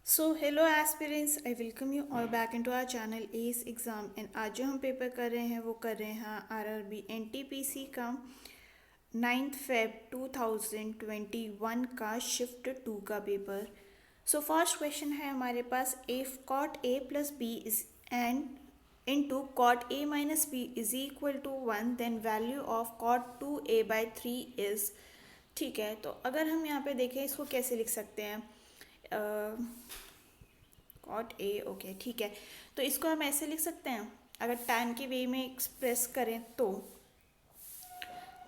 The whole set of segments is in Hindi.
So hello aspirants, I welcome you all back into our channel S exam. And आज जो हम पेपर कर रहे हैं वो कर रहे हैं आरआरबी एनटीपीसी का 9 फेब 2021 का शिफ्ट 2 का पेपर। सो फर्स्ट क्वेश्चन है हमारे पास, if cot A plus B is and into cot A minus B is equal to 1 then value of cot 2a/3 is. ठीक है, तो अगर हम यहाँ पे देखें इसको कैसे लिख सकते हैं, कॉट ए, ओके ठीक है। तो इसको हम ऐसे लिख सकते हैं, अगर टैन के वे में एक्सप्रेस करें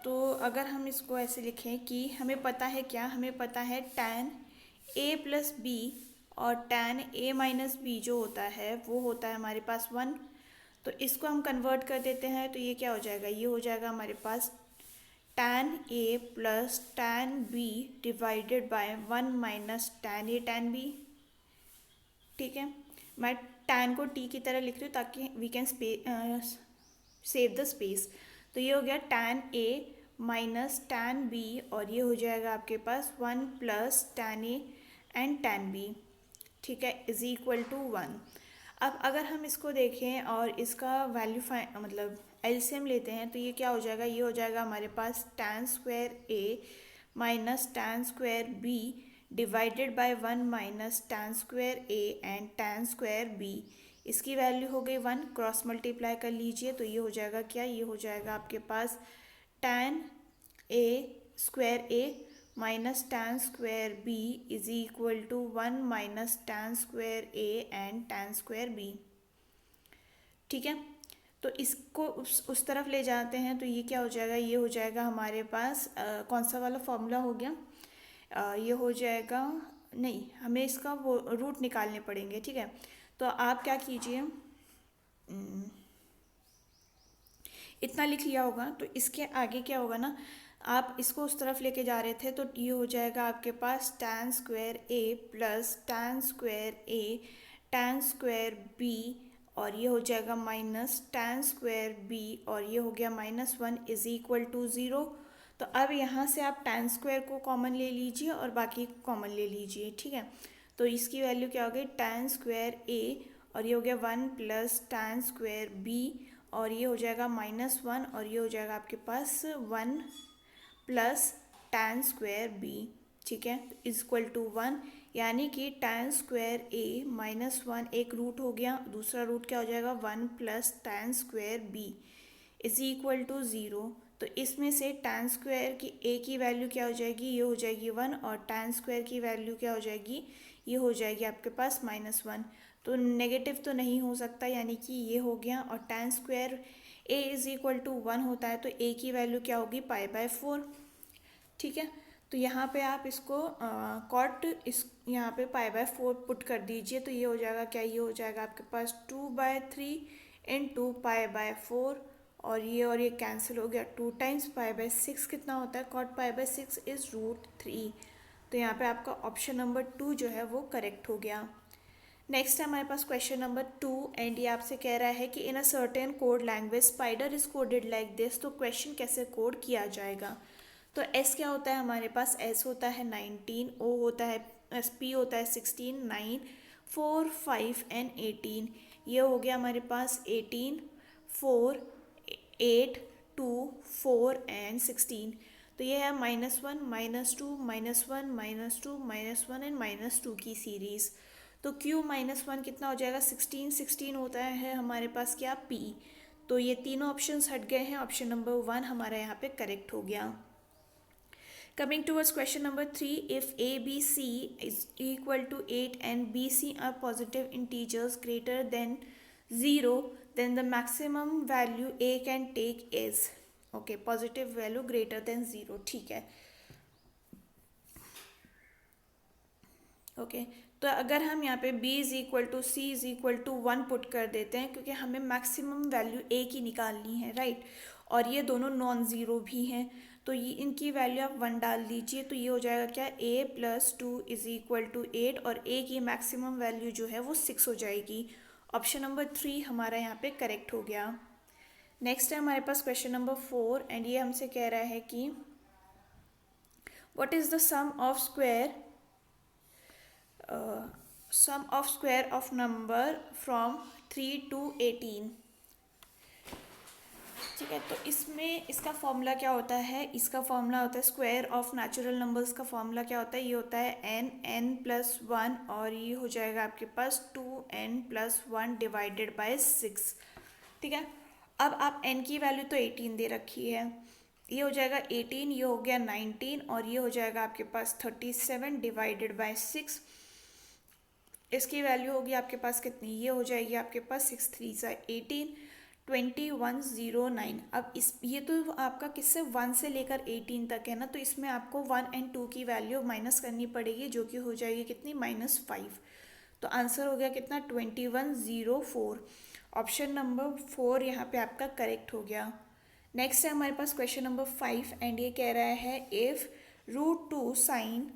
तो अगर हम इसको ऐसे लिखें कि हमें पता है क्या, हमें पता है टैन ए प्लस बी और टैन ए माइनस बी जो होता है वो होता है हमारे पास 1। तो इसको हम कन्वर्ट कर देते हैं, तो ये क्या हो जाएगा, ये हो जाएगा हमारे पास tan A plus tan B divided by 1 minus tan A tan B. ठीक है, मैं टैन को टी की तरह लिख रही हूँ ताकि we can save the space. तो ये हो गया tan A minus tan B और ये हो जाएगा आपके पास 1 plus tan A and tan B. ठीक है, इज इक्वल टू 1। अब अगर हम इसको देखें और इसका वैल्यू मतलब एलसीएम लेते हैं तो ये क्या हो जाएगा, ये हो जाएगा हमारे पास tan square A minus tan square B divided by 1 minus tan square A and tan square B. इसकी वैल्यू हो गई 1, क्रॉस मल्टीप्लाई कर लीजिए तो ये हो जाएगा क्या, ये हो जाएगा आपके पास tan A square A minus tan square B is equal to 1 minus tan square A and tan square B. ठीक है, तो इसको उस तरफ ले जाते हैं तो ये क्या हो जाएगा, ये हो जाएगा हमारे पास कौन सा वाला फॉर्मूला हो गया, ये हो जाएगा, नहीं हमें इसका वो रूट निकालने पड़ेंगे। ठीक है, तो आप क्या कीजिए, इतना लिख लिया होगा तो इसके आगे क्या होगा ना, आप इसको उस तरफ लेके जा रहे थे तो ये हो जाएगा आपके पास टैन स्क्वायर ए प्लस टैन स्क्वायर ए टैन स्क्वायर बी और ये हो जाएगा माइनस टैन स्क्वायर बी और ये हो गया -1 इज इक्वल टू 0। तो अब यहाँ से आप टैन स्क्वायर को कॉमन ले लीजिए और बाकी कॉमन ले लीजिए। ठीक है, तो इसकी वैल्यू क्या हो गई, टैन स्क्वायर ए और ये हो गया 1 प्लस टैन स्क्वायर बी और ये हो जाएगा -1 और ये हो जाएगा आपके पास 1 प्लस टैन स्क्वायर बी। ठीक है, इज इक्वल टू 1, यानी कि टैन स्क्वायर ए -1 एक रूट हो गया, दूसरा रूट क्या हो जाएगा 1 plus tan square B is equal to 0। तो इसमें से टैन स्क्वायर की ए की वैल्यू क्या हो जाएगी, ये हो जाएगी 1 और टैन स्क्वायर की वैल्यू क्या हो जाएगी, ये हो जाएगी आपके पास -1। तो नेगेटिव तो नहीं हो सकता, यानी कि ये हो गया। और tan square A is equal to 1 होता है तो ए की वैल्यू क्या होगी, π/4। ठीक है, तो यहाँ पे आप इसको कॉट इस यहाँ पे π/4 पुट कर दीजिए तो ये हो जाएगा क्या, ये हो जाएगा आपके पास 2/3 इंटू π/4 और ये कैंसिल हो गया, 2 टाइम्स π/6 कितना होता है, कॉट π/6 इज √3। तो यहाँ पे आपका ऑप्शन नंबर 2 जो है वो करेक्ट हो गया। नेक्स्ट है हमारे पास क्वेश्चन नंबर 2 एंड ये आपसे कह रहा है कि in a certain code language spider is coded like this. तो क्वेश्चन कैसे कोड किया जाएगा, तो एस क्या होता है हमारे पास, एस होता है 19, ओ होता है एस, पी होता है 16, 9, 4, 5 एंड 18। ये हो गया हमारे पास 18, 4, 8, 2, 4 एंड 16। तो ये है -1, -2, -1, -2, -1 एंड -2 की सीरीज़। तो Q -1 कितना हो जाएगा, 16, 16 होता है हमारे पास क्या, P। तो ये तीनों ऑप्शंस हट गए हैं, ऑप्शन नंबर 1 हमारा यहाँ पे करेक्ट हो गया। Coming towards question number 3, if a, b, c is equal to 8 and b, c are positive integers greater than 0, then the maximum value a can take is, okay, positive value greater than 0। ठीक है, ओके तो अगर हम यहाँ पे b is equal to C is equal to 1 put कर देते हैं, क्योंकि हमें मैक्सिमम वैल्यू a की निकालनी है, राइट, और ये दोनों नॉन ज़ीरो भी हैं, तो ये इनकी वैल्यू आप 1 डाल दीजिए तो ये हो जाएगा क्या, a plus 2 is equal to 8 और a की मैक्सिमम वैल्यू जो है वो 6 हो जाएगी। ऑप्शन नंबर 3 हमारा यहाँ पे करेक्ट हो गया। नेक्स्ट है हमारे पास क्वेश्चन नंबर 4 एंड ये हमसे कह रहा है कि what is the sum of square sum of square of number from 3 to 18। ठीक है, तो इसमें इसका फॉर्मूला क्या होता है, इसका फॉर्मूला होता है स्क्वायर ऑफ नेचुरल नंबर्स का फॉर्मूला क्या होता है, ये होता है n+1 और ये हो जाएगा आपके पास 2n+1 डिवाइडेड बाय 6। ठीक है, अब आप n की वैल्यू तो 18 दे रखी है, ये हो जाएगा 18, ये हो गया 19 और ये हो जाएगा आपके पास 37 डिवाइडेड बाय 6। इसकी वैल्यू होगी आपके पास कितनी, ये हो जाएगी आपके पास 6 3 सा 18 2109। अब इस ये तो आपका किससे 1 से लेकर 18 तक है ना, तो इसमें आपको 1 और 2 की वैल्यू माइनस करनी पड़ेगी जो कि हो जाएगी कितनी -5। तो आंसर हो गया कितना 2104। ऑप्शन नंबर 4 यहाँ पे आपका करेक्ट हो गया। नेक्स्ट है हमारे पास क्वेश्चन नंबर 5 एंड ये कह रहा है if √2 sine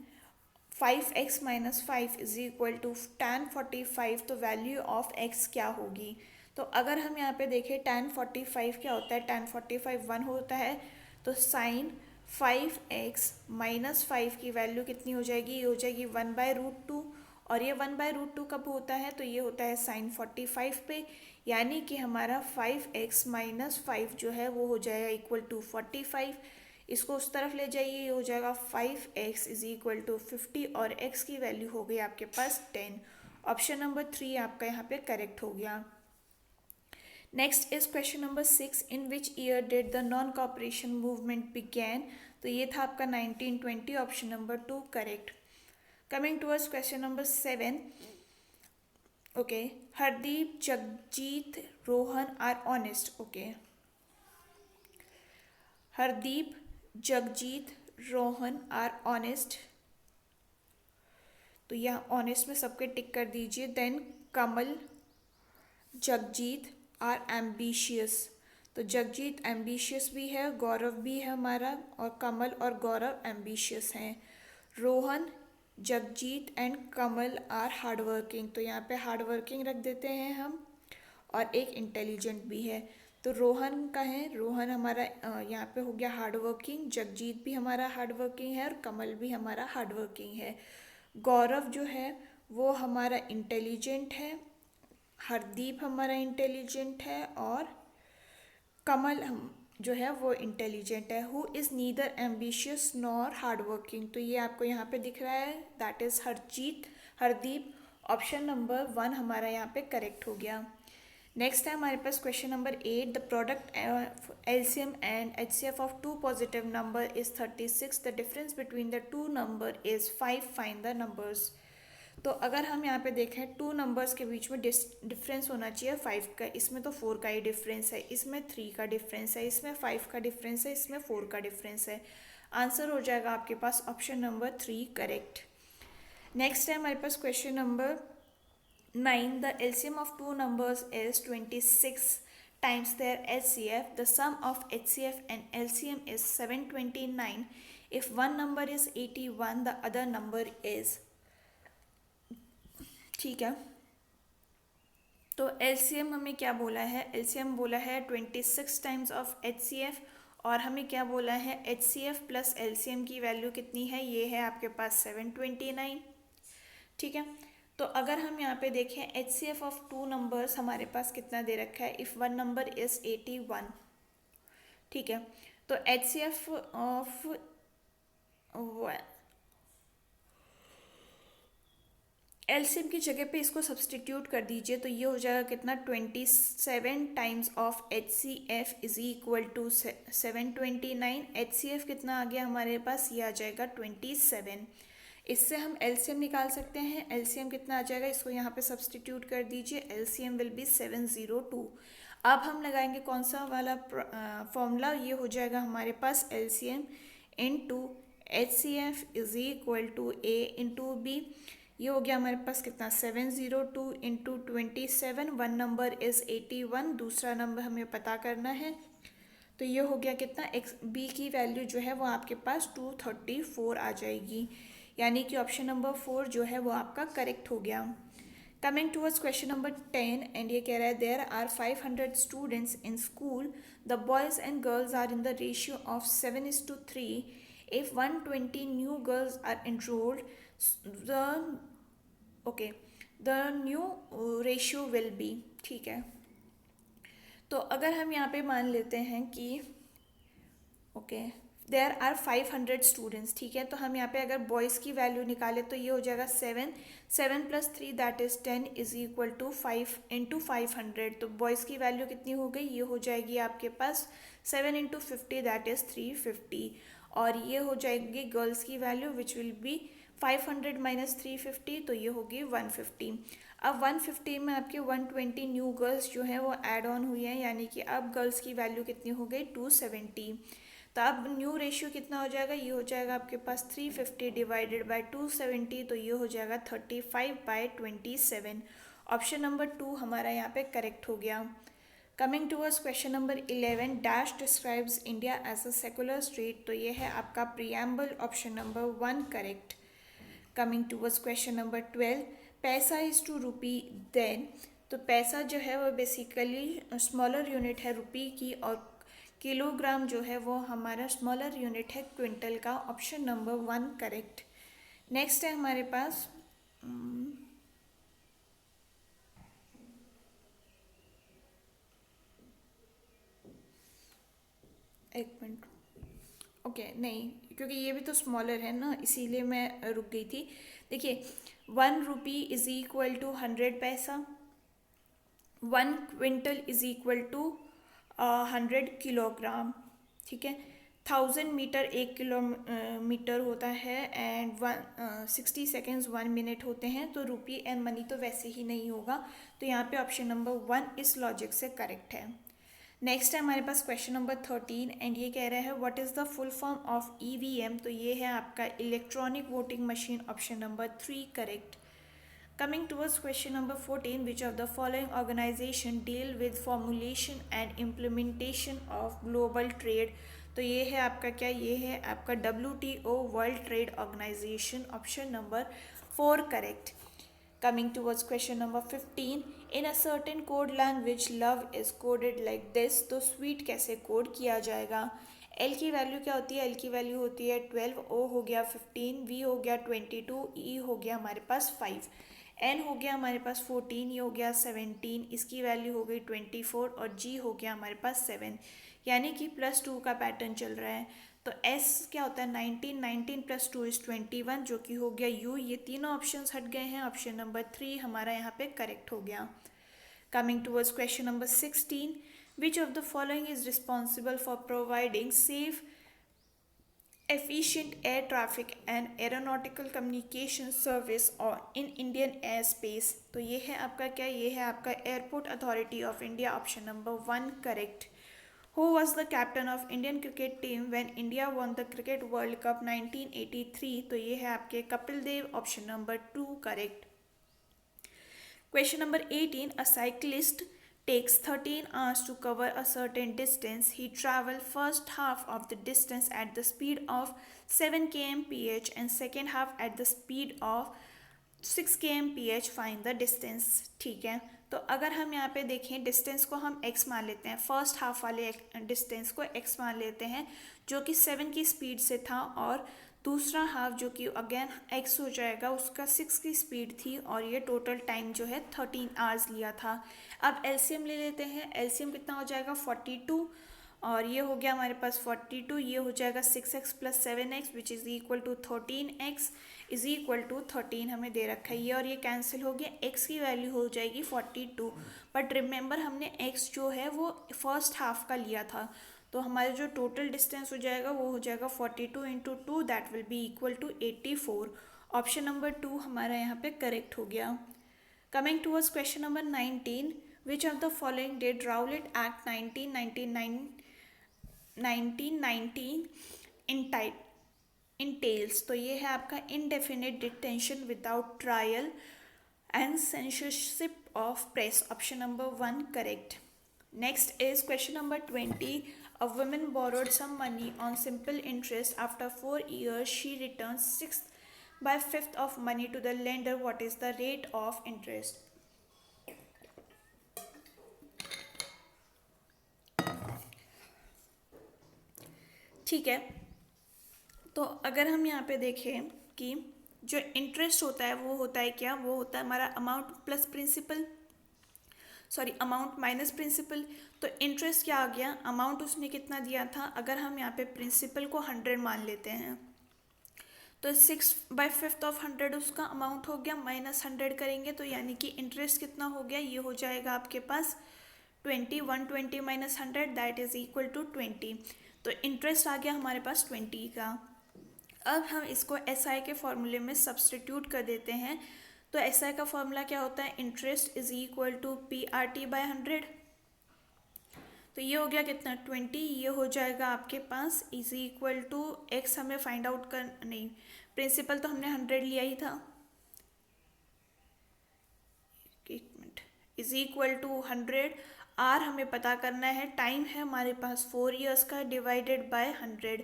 5x-5 is equal to tan45 तो वैल्यू ऑफ x क्या होगी। तो अगर हम यहाँ पे देखें tan45 क्या होता है, tan45 1 होता है, तो साइन 5x-5 की वैल्यू कितनी हो जाएगी, ये हो जाएगी 1/√2 और ये 1/√2 कब होता है, तो ये होता है साइन 45 पे, यानी कि हमारा 5x-5 जो है वो हो जाएगा इक्वल टू 45। इसको उस तरफ ले जाइए, ये हो जाएगा 5x इज इक्वल टू 50 और x की वैल्यू हो गई आपके पास 10। ऑप्शन नंबर 3 आपका यहाँ पे करेक्ट हो गया। Next is question number 6 in which year did the non cooperation movement began. तो ये था आपका 1920, option number 2 correct. Coming towards question number 7। Okay, Hardeep Jagjit Rohan are honest. Okay, Hardeep Jagjit Rohan are honest, तो यहाँ ऑनेस्ट में सबके टिक कर दीजिए। Then Kamal Jagjit are ambitious, तो जगजीत एम्बिशियस भी है, गौरव भी है हमारा, और कमल और गौरव एम्बिशियस हैं। Rohan Jagjit and Kamal are hard working, तो यहाँ पे हार्ड वर्किंग रख देते हैं हम, और एक इंटेलिजेंट भी है। तो रोहन का है, रोहन हमारा यहाँ पे हो गया हार्ड वर्किंग, जगजीत भी हमारा हार्ड वर्किंग है और कमल भी हमारा हार्ड वर्किंग है। गौरव जो है वो हमारा इंटेलिजेंट है, हरदीप हमारा इंटेलिजेंट है और कमल हम जो है वो इंटेलिजेंट है। Who is neither ambitious nor hard working, तो ये आपको यहाँ पे दिख रहा है, that is Hardeep. Option number 1 हमारा यहाँ पे करेक्ट हो गया। नेक्स्ट है हमारे पास question number 8। The product LCM and HCF of two positive number is 36, the difference between the two number is 5, find the numbers. तो अगर हम यहाँ पे देखें टू नंबर्स के बीच में डिफरेंस होना चाहिए 5 का, इसमें तो 4 का ही डिफरेंस है, इसमें 3 का डिफरेंस है, इसमें 5 का डिफरेंस है, इसमें 4 का डिफरेंस है। आंसर हो जाएगा आपके पास ऑप्शन नंबर 3 करेक्ट। नेक्स्ट है हमारे पास question number 9. The LCM of two numbers is 26 times their HCF. The sum of HCF and LCM is 729. If one number is 81, the other number is, ठीक है, तो LCM हमें क्या बोला है, LCM बोला है 26 टाइम्स ऑफ HCF और हमें क्या बोला है HCF प्लस LCM की वैल्यू कितनी है, ये है आपके पास 729। ठीक है, तो अगर हम यहाँ पे देखें HCF ऑफ टू नंबर्स हमारे पास कितना दे रखा है, इफ़ वन नंबर इज़ 81। ठीक है, तो HCF ऑफ एलसीएम की जगह पे इसको सब्सटीट्यूट कर दीजिए, तो ये हो जाएगा कितना 27 times of HCF is equal to 729। HCF कितना आ गया हमारे पास, ये आ जाएगा 27। इससे हम एलसीएम निकाल सकते हैं, एलसीएम कितना आ जाएगा, इसको यहाँ पे सब्सटीट्यूट कर दीजिए, एलसीएम विल बी 702। अब हम लगाएंगे कौन सा वाला फॉर्मूला, ये हो जाएगा हमारे पास LCM into HCF is equal to A into B। ये हो गया हमारे पास कितना 702 इंटू 27, वन नंबर इज़ 81, दूसरा नंबर हमें पता करना है, तो ये हो गया कितना एक्स बी की वैल्यू जो है वो आपके पास 234 आ जाएगी, यानी कि ऑप्शन नंबर 4 जो है वो आपका करेक्ट हो गया। Coming towards question number 10 and ये कह रहा है there are 500 students in school, the boys and girls are in the ratio of 7:3। If 120 new girls are enrolled, the the new ratio will be. ठीक है, तो अगर हम यहाँ पे मान लेते हैं कि ओके देयर आर 500 स्टूडेंट्स, ठीक है, तो हम यहाँ पे अगर बॉयज़ की वैल्यू निकालें तो ये हो जाएगा 7 + 3 that is 10 is equal to 5 into 500। तो बॉयज़ की वैल्यू कितनी हो गई, ये हो जाएगी आपके पास 7 इंटू 50 दैट इज़ 350। और ये हो जाएगी गर्ल्स की value which will B 500 minus 350, तो ये होगी 150। अब 150 में आपके 120 न्यू गर्ल्स जो हैं वो ऐड ऑन हुई हैं, यानी कि अब गर्ल्स की वैल्यू कितनी हो गई 270। तो अब न्यू रेशियो कितना हो जाएगा, ये हो जाएगा आपके पास 350 डिवाइडेड बाय 270, तो ये हो जाएगा 35/27। ऑप्शन नंबर 2 हमारा यहाँ पे करेक्ट हो गया। Coming towards question number 11, dash describes India as a secular state, तो ये है आपका preamble, option number 1 correct. Coming towards question number 12, पैसा इज टू रुपी देन, तो पैसा जो है वो बेसिकली स्मॉलर यूनिट है रुपी की, और किलोग्राम जो है वो हमारा स्मॉलर यूनिट है क्विंटल का, ऑप्शन नंबर 1 करेक्ट। नेक्स्ट है हमारे पास एक मिनट, ओके नहीं, क्योंकि ये भी तो स्मॉलर है ना, इसीलिए मैं रुक गई थी। देखिए 1 रुपी इज इक्वल टू 100 पैसा, 1 quintal is equal to 100 kilogram, ठीक है। 1000 मीटर 1 किलोमीटर होता है, एंड 60 सेकेंड्स 1 मिनट होते हैं, तो रुपी एंड मनी तो वैसे ही नहीं होगा, तो यहाँ पे ऑप्शन नंबर 1 इस लॉजिक से करेक्ट है। नेक्स्ट है हमारे पास क्वेश्चन नंबर 13, एंड ये कह रहा है what is the full form of EVM, तो ये है आपका electronic voting machine, option number 3 correct. Coming towards question number 14, which of the following organization deal with formulation and implementation of global trade, तो ये है आपका क्या, ये है आपका WTO world trade organization, option number 4 correct. Coming towards question number 15, in a certain code language love is coded like this, तो sweet कैसे कोड किया जाएगा। L की वैल्यू क्या होती है, L की वैल्यू होती है 12, O हो गया 15, V हो गया 22, E हो गया हमारे पास 5, N हो गया हमारे पास 14, ये हो गया 17, इसकी वैल्यू हो गई 24, और G हो गया हमारे पास 7, यानी कि +2 का पैटर्न चल रहा है। तो S क्या होता है 19, 19 + 2 = 21, जो कि हो गया U। ये तीनों ऑप्शंस हट गए हैं, ऑप्शन नंबर 3 हमारा यहाँ पे करेक्ट हो गया। Coming towards question number 16, which of the following is responsible for providing safe efficient air traffic and aeronautical communication service और in Indian airspace, तो ये है आपका क्या, ये है आपका airport authority of India, option number 1 correct. Who was the captain of Indian cricket team when India won the Cricket World Cup 1983, तो ये है आपके Kapil Dev, option number 2 correct. Question number 18, a cyclist takes 13 hours to cover a certain distance. He traveled first half of the distance at the speed of 7 km/h and second half at the speed of 6 km/h. Find the distance, ठीक है। तो अगर हम यहाँ पे देखें डिस्टेंस को हम x मान लेते हैं, फर्स्ट हाफ वाले डिस्टेंस को x मान लेते हैं, जो कि 7 की स्पीड से था, और दूसरा हाफ जो कि अगेन x हो जाएगा, उसका 6 की स्पीड थी, और ये टोटल टाइम जो है 13 आवर्स लिया था। अब एलसीएम ले लेते हैं, एलसीएम कितना हो जाएगा 42, और ये हो गया हमारे पास 42, ये हो जाएगा 6x + 7x which is equal to 13x is equal to 13 हमें दे रखा है, ये और ये कैंसिल हो गया, x की वैल्यू हो जाएगी 42, बट रिमेंबर हमने x जो है वो फर्स्ट हाफ का लिया था, तो हमारे जो टोटल डिस्टेंस हो जाएगा वो हो जाएगा 42 × 2 that will be equal to 84। Option number 2 हमारा यहाँ पे करेक्ट हो गया। Coming towards question number 19, which of the following did Rowlatt act 1919 entails, तो ये है आपका indefinite detention without trial and censorship of press, option number 1 correct। Next is question number 20, a woman borrowed some money on simple interest. After 4 years she returns 6/5 of money to the lender. What is the rate of interest? ठीक है, तो अगर हम यहाँ पे देखें कि जो इंटरेस्ट होता है वो होता है क्या, वो होता है हमारा amount plus principal, sorry amount minus principal. तो इंटरेस्ट क्या आ गया, अमाउंट उसने कितना दिया था, अगर हम यहाँ पे प्रिंसिपल को 100 मान लेते हैं तो 6/5 ऑफ 100 उसका अमाउंट हो गया, माइनस 100 करेंगे तो यानी कि इंटरेस्ट कितना हो गया, ये हो जाएगा आपके पास 20, 120 minus 100 that is equal to 20। तो इंटरेस्ट आ गया हमारे पास 20 का। अब हम इसको एस आई के फॉर्मूले में सब्सटीट्यूट कर देते हैं। तो एस आई का फॉर्मूला क्या होता है, interest is equal to P R T by 100। तो ये हो गया कितना 20, ये हो जाएगा आपके पास इज इक्वल टू एक्स, हमें फाइंड आउट कर, नहीं प्रिंसिपल तो हमने 100 लिया ही था, एक minute, is equal to 100। R हमें पता करना है, टाइम है हमारे पास 4 ईयर्स का, डिवाइडेड बाय 100।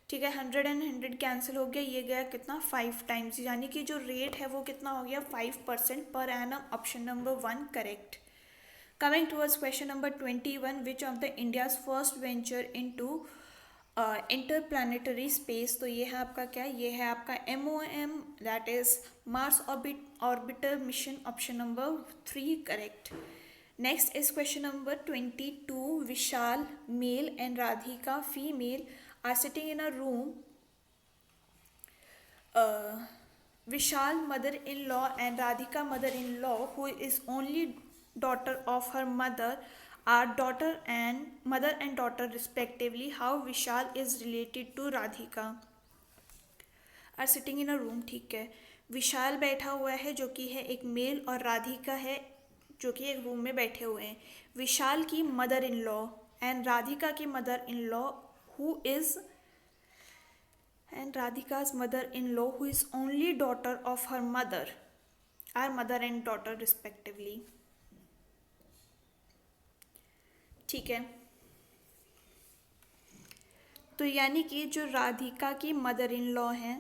ठीक है, 100 एंड 100 कैंसिल हो गया, ये गया कितना 5 टाइम्स, यानी कि जो रेट है वो कितना हो गया 5% per annum. Option number 1 correct. Coming towards question number 21, which of the India's first venture into interplanetary space? तो ये है आपका क्या, ये है आपका MOM, that is Mars Orbiter Mission, option number 3 correct. Next is question number 22. Vishal male and Radhika female are sitting in a room. Vishal mother-in-law and Radhika mother-in-law, who is only daughter of her mother, are mother and daughter respectively. How Vishal is related to Radhika? Are sitting in a room, ठीक है, विशाल बैठा हुआ है जो कि है एक मेल, और राधिका है जो कि एक रूम में बैठे हुए हैं। विशाल की mother in law and Radhika की mother in law who is and Radhika's mother-in-law, who is only daughter of her mother, are mother and daughter respectively. ठीक है, तो यानी कि जो राधिका की मदर इन लॉ हैं,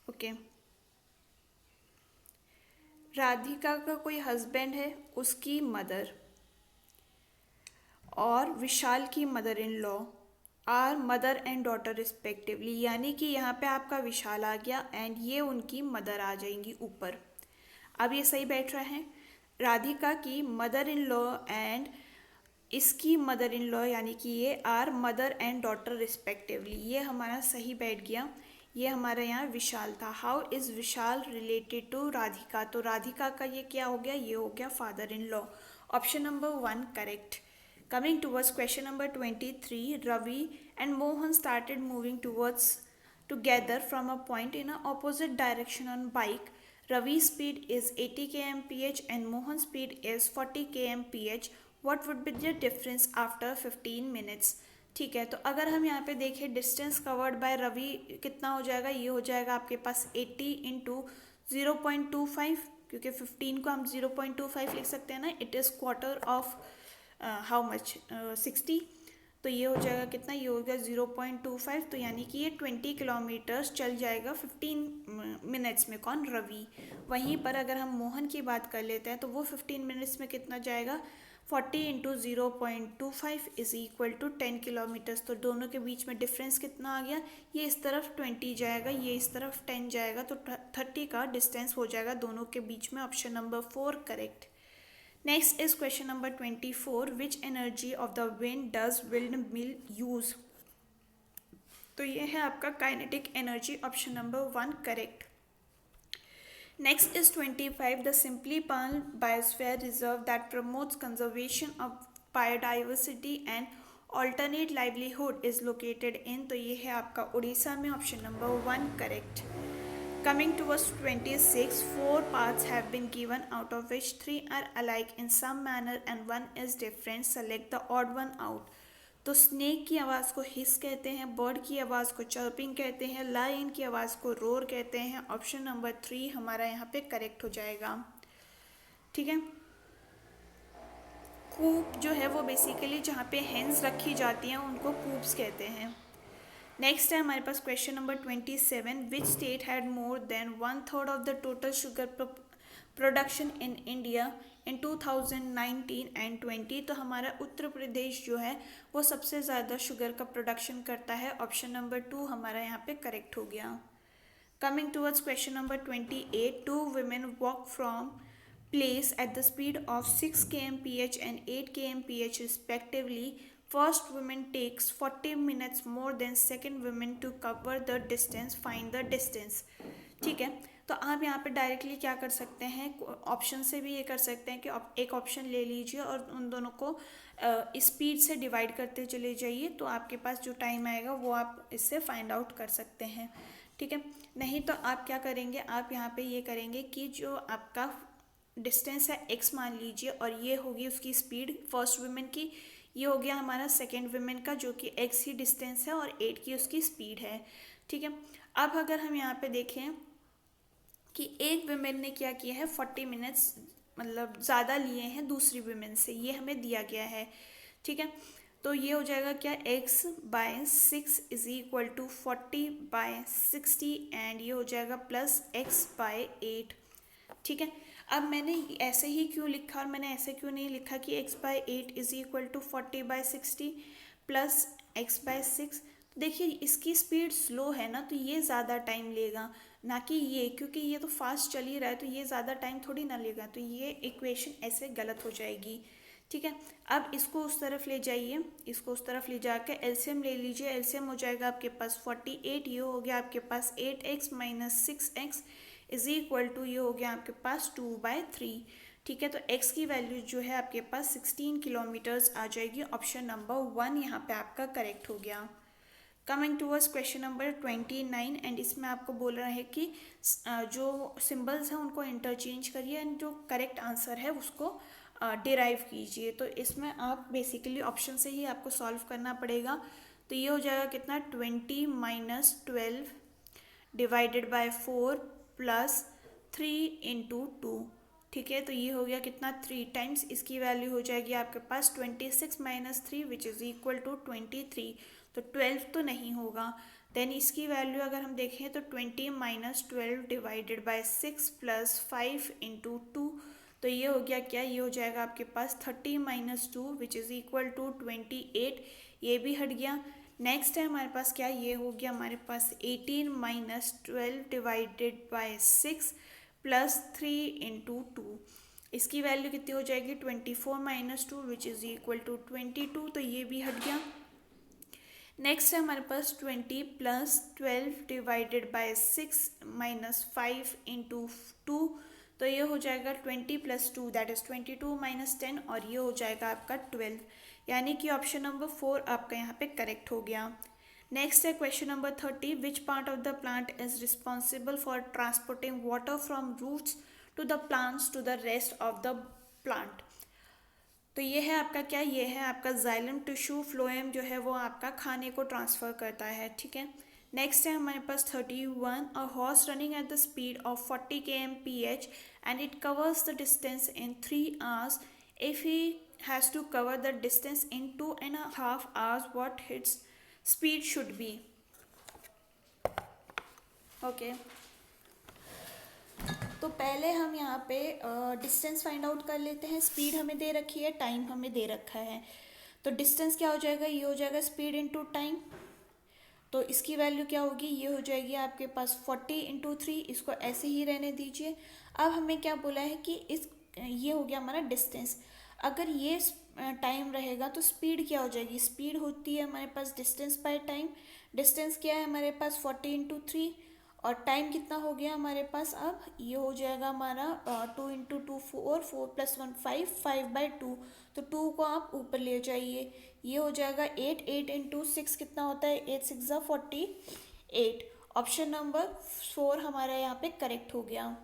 ओके, राधिका का कोई हस्बैंड है, उसकी मदर, और विशाल की mother in law are mother and daughter respectively, यानी कि यहाँ पे आपका विशाल आ गया एंड ये उनकी मदर आ जाएंगी ऊपर। अब ये सही बैठ रहा है, राधिका की मदर इन लॉ एंड इसकी मदर इन लॉ, यानी कि ये are mother and daughter respectively, ये हमारा सही बैठ गया। ये हमारा यहाँ विशाल था। How is Vishal related to Radhika? तो राधिका का ये क्या हो गया, ये हो गया father in law. Option number 1 correct. Coming towards question number 23, Ravi and Mohan started moving together from a point in an opposite direction on bike. Ravi's speed is 80 kmph and Mohan's speed is 40 kmph. What would be the difference after 15 minutes? ठीक है, तो अगर हम यहाँ पे देखें डिस्टेंस कवर्ड बाय रवि कितना हो जाएगा, ये हो जाएगा आपके पास 80 इंटू 0.25, क्योंकि 15 को हम 0.25 लिख सकते हैं ना, it is quarter of how much 60, तो ये हो जाएगा कितना, ये हो गया 0.25, तो यानी कि ये 20 किलोमीटर्स चल जाएगा 15 मिनट्स में। कौन, रवि। वहीं पर अगर हम मोहन की बात कर लेते हैं तो वो 15 मिनट्स में कितना जाएगा, 40 into 0.25 is equal to 10 kilometres. तो दोनों के बीच में डिफरेंस कितना आ गया, ये इस तरफ 20 जाएगा, ये इस तरफ 10 जाएगा, तो 30 का डिस्टेंस हो जाएगा दोनों के बीच में। Option number 4 correct. Next is question number 24. Which energy of the wind does windmill use? तो ये है आपका kinetic energy, option number 1 correct. Next is 25. The Simply Palm Biosphere Reserve that promotes conservation of biodiversity and alternate livelihood is located in, तो ये है आपका उड़ीसा में, option number 1 correct. Coming towards 26, 4 paths have been given, out of which 3 are alike in some manner and 1 is different. Select the odd one out. तो स्नेक की आवाज़ को हिस कहते हैं, बर्ड की आवाज़ को चर्पिंग कहते हैं, लायन की आवाज़ को रोर कहते हैं। ऑप्शन नंबर 3 हमारा यहाँ पे करेक्ट हो जाएगा। ठीक है, कूप जो है वो बेसिकली जहाँ पे हेंस रखी जाती हैं उनको कूप्स कहते हैं। नेक्स्ट है हमारे पास question number 27. Which state had more than 1/3 of the total sugar production in India in 2019 and 20। तो हमारा उत्तर प्रदेश जो है वो सबसे ज़्यादा शुगर का प्रोडक्शन करता है। ऑप्शन नंबर 2 हमारा यहाँ पे करेक्ट हो गया। Coming towards question number 28, two women walk from place at the speed of 6 kmph and 8 kmph respectively. First woman takes 40 minutes more than second woman to cover the distance. Find the distance. ठीक है, तो आप यहाँ पे डायरेक्टली क्या कर सकते हैं, ऑप्शन से भी ये कर सकते हैं कि एक ऑप्शन ले लीजिए और उन दोनों को स्पीड से डिवाइड करते चले जाइए, तो आपके पास जो टाइम आएगा वो आप इससे फाइंड आउट कर सकते हैं। ठीक है, नहीं तो आप क्या करेंगे, आप यहाँ पे ये करेंगे कि जो आपका डिस्टेंस है x मान लीजिए और ये होगी उसकी स्पीड फर्स्ट वुमेन की, ये हो गया हमारा सेकेंड वुमेन का जो कि x ही डिस्टेंस है और 8 की उसकी स्पीड है। ठीक है, अब अगर हम यहाँ पे देखें कि एक वुमेन ने क्या किया है, 40 मिनट्स मतलब ज़्यादा लिए हैं दूसरी वुमेन से, ये हमें दिया गया है। ठीक है, तो ये हो जाएगा क्या, x/6 is equal to 40/60 and ये हो जाएगा प्लस x/8। ठीक है, अब मैंने ऐसे ही क्यों लिखा और मैंने ऐसे क्यों नहीं लिखा कि x/8 is equal to 40/60 plus x/6। देखिए इसकी स्पीड स्लो है ना, तो ये ज़्यादा टाइम लेगा, ना कि ये, क्योंकि ये तो फास्ट चल ही रहा है तो ये ज़्यादा टाइम थोड़ी ना लेगा, तो ये इक्वेशन ऐसे गलत हो जाएगी। ठीक है, अब इसको उस तरफ ले जाइए, इसको उस तरफ ले जाके एलसीएम ले लीजिए। एलसीएम हो जाएगा आपके पास 48, ये हो गया आपके पास 8x minus 6x is equal to ये हो गया आपके पास 2/3। ठीक है, तो x की वैल्यू जो है आपके पास 16 किलोमीटर्स आ जाएगी। ऑप्शन नंबर 1 यहाँ पे आपका करेक्ट हो गया। Coming towards question number 29 and इसमें आपको बोल रहा है कि जो सिंबल्स हैं उनको इंटरचेंज करिए एंड जो करेक्ट आंसर है उसको डिराइव कीजिए। तो इसमें आप बेसिकली ऑप्शन से ही आपको सॉल्व करना पड़ेगा। तो ये हो जाएगा कितना, 20 minus 12 divided bye 4 plus 3 into 2। ठीक है, तो ये हो गया कितना, 3 टाइम्स, इसकी वैल्यू हो जाएगी आपके पास 26 minus 3 which is equal to 23। तो 12 तो नहीं होगा। देन इसकी वैल्यू अगर हम देखें तो 20 minus 12 divided by 6 plus 5 into 2। तो ये हो गया क्या, ये हो जाएगा आपके पास 30 minus 2 which is equal to 28। ये भी हट गया। नेक्स्ट है हमारे पास क्या, ये हो गया हमारे पास 18 minus 12 divided by 6 plus 3 into 2। इसकी वैल्यू कितनी हो जाएगी, 24 minus 2 which is equal to 22। तो ये भी हट गया। नेक्स्ट है हमारे पास 20 plus 12 divided by 6 minus 5 into 2। तो ये हो जाएगा 20 प्लस 2 दैट इज़ 22 माइनस 10 और ये हो जाएगा आपका 12, यानी कि ऑप्शन नंबर 4 आपका यहाँ पे करेक्ट हो गया। नेक्स्ट है question number 30, which part of the plant is responsible for transporting water from roots to the plants to the rest of the plant. तो ये है आपका क्या, ये है आपका जाइलम टिश्यू। फ्लोएम जो है वो आपका खाने को ट्रांसफ़र करता है। ठीक है, नेक्स्ट है हमारे पास 31, a horse running at the speed of 40 kmph and it covers the distance in 3 hours। If he has to cover the distance in 2.5 hours, what its speed should be. Okay, तो पहले हम यहाँ पे डिस्टेंस फाइंड आउट कर लेते हैं। स्पीड हमें दे रखी है, टाइम हमें दे रखा है। तो डिस्टेंस क्या हो जाएगा, ये हो जाएगा स्पीड इनटू टाइम। तो इसकी वैल्यू क्या होगी, ये हो जाएगी आपके पास 40 इंटू 3। इसको ऐसे ही रहने दीजिए। अब हमें क्या बोला है कि ये हो गया हमारा डिस्टेंस। अगर ये टाइम रहेगा तो स्पीड क्या हो जाएगी, स्पीड होती है हमारे पास डिस्टेंस बाय टाइम। डिस्टेंस क्या है हमारे पास 40 इंटू 3 और टाइम कितना हो गया हमारे पास, अब ये हो जाएगा हमारा 2 इंटू 2 4, 4 प्लस 1 5, 5/2। तो 2 को आप ऊपर ले जाइए, ये हो जाएगा 8, 8 इंटू 6 कितना होता है, 8 6 48। ऑप्शन नंबर 4 हमारा यहाँ पे करेक्ट हो गया।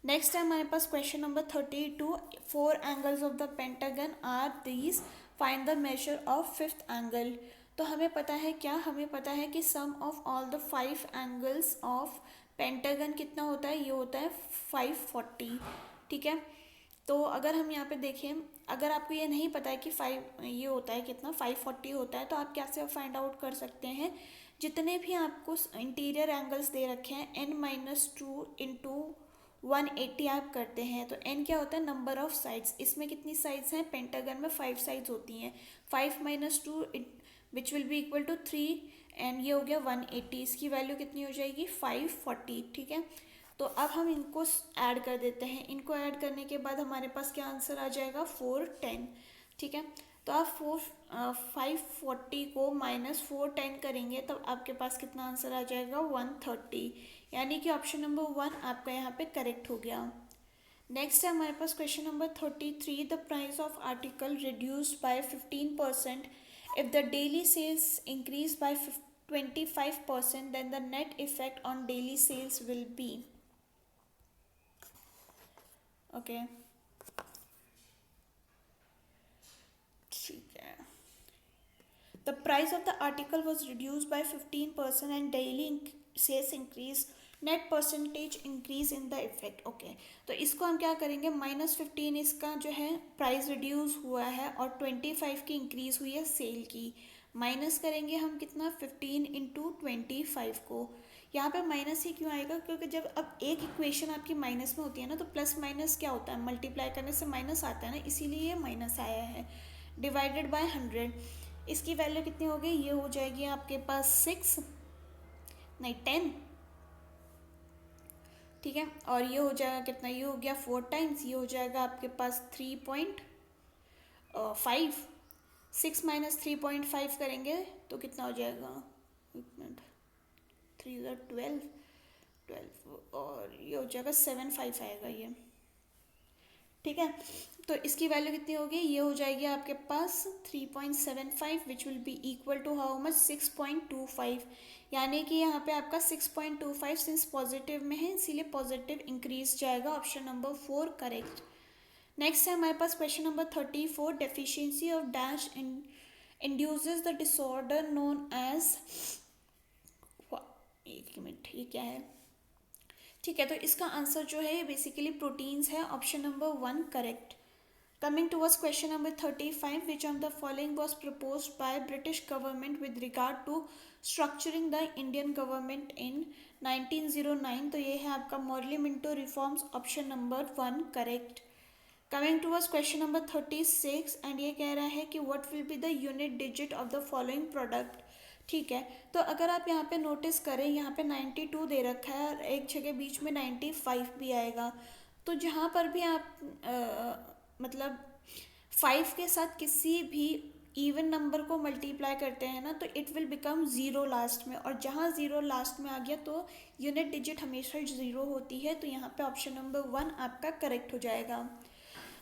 नेक्स्ट है हमारे पास question number 32, 4 angles of the pentagon are these, find the measure of 5th angle. तो हमें पता है क्या, हमें पता है कि sum of all the 5 angles of pentagon कितना होता है, ये होता है 540। ठीक है, तो अगर हम यहाँ पे देखें, अगर आपको ये नहीं पता है कि 5 ये होता है कितना, 540 होता है, तो आप कैसे फाइंड आउट कर सकते हैं, जितने भी आपको इंटीरियर एंगल्स दे रखे हैं n-2 इंटू 180 आप करते हैं तो n क्या होता है, नंबर ऑफ साइड्स। इसमें कितनी साइड्स हैं, पेंटागन में 5 साइड्स होती हैं। 5 - 2 which will be equal to 3 and ये हो गया 180। इसकी वैल्यू कितनी हो जाएगी, 540। ठीक है, तो अब हम इनको ऐड कर देते हैं। इनको ऐड करने के बाद हमारे पास क्या आंसर आ जाएगा, 410। ठीक है, तो आप 540 को -410 करेंगे तब आपके पास कितना आंसर आ जाएगा, 130। यानी कि ऑप्शन नंबर 1 आपका यहाँ पे करेक्ट हो गया। नेक्स्ट है हमारे पास question number 33। The price of article reduced by 15% if the daily sales increase by 25%, then the net effect on daily sales will be. Okay, ठीक है। The price of the article was reduced by 15% and daily sales increase, net percentage increase in the effect। Okay, तो इसको हम क्या करेंगे, -15 इसका जो है प्राइस रिड्यूस हुआ है और 25 की इंक्रीज हुई है सेल की। माइनस करेंगे हम कितना, 15 × 25 को। यहाँ पे माइनस ही क्यों आएगा, क्योंकि जब अब एक इक्वेशन आपकी माइनस में होती है ना तो प्लस माइनस क्या होता है, मल्टीप्लाई करने से माइनस आता है ना, इसीलिए ये माइनस आया है। डिवाइडेड बाय 100, इसकी वैल्यू कितनी हो गई, ये हो जाएगी आपके पास 6 नहीं 10। ठीक है, और ये हो जाएगा कितना, ये हो गया 4 टाइम्स, ये हो जाएगा आपके पास 3.5। 6 - 3.5 करेंगे तो कितना हो जाएगा, एक मिनट, 3 × 12, 12 और ये हो जाएगा 7.5 आएगा ये। ठीक है, तो इसकी वैल्यू कितनी होगी, ये हो जाएगी आपके पास 3.75 which will be equal to how much, 6.25। यानी कि यहाँ पे आपका 6.25 सिंस पॉजिटिव में है इसीलिए पॉजिटिव इंक्रीज जाएगा। Option number 4 correct. नेक्स्ट है हमारे पास question number 34। Deficiency of dash induces the disorder known as, एक मिनट ये क्या है। ठीक है, तो इसका आंसर जो है बेसिकली प्रोटीन्स है। Option number 1 correct. Coming towards question number 35, which of the following was proposed by British government with regard to structuring the Indian government in 1909? तो ये है आपका Morley Minto reforms. Option number 1 correct. Coming towards question number 36 and ये कह रहा है कि what will be the unit digit of the following product। ठीक है, तो अगर आप यहाँ पे नोटिस करें, यहाँ पे 92 दे रखा है और एक जगह बीच में 95 भी आएगा। तो जहाँ पर भी आप मतलब 5 के साथ किसी भी इवन नंबर को मल्टीप्लाई करते हैं ना तो इट विल बिकम 0 लास्ट में, और जहाँ 0 लास्ट में आ गया तो यूनिट डिजिट हमेशा 0 होती है। तो यहाँ पे ऑप्शन नंबर 1 आपका करेक्ट हो जाएगा।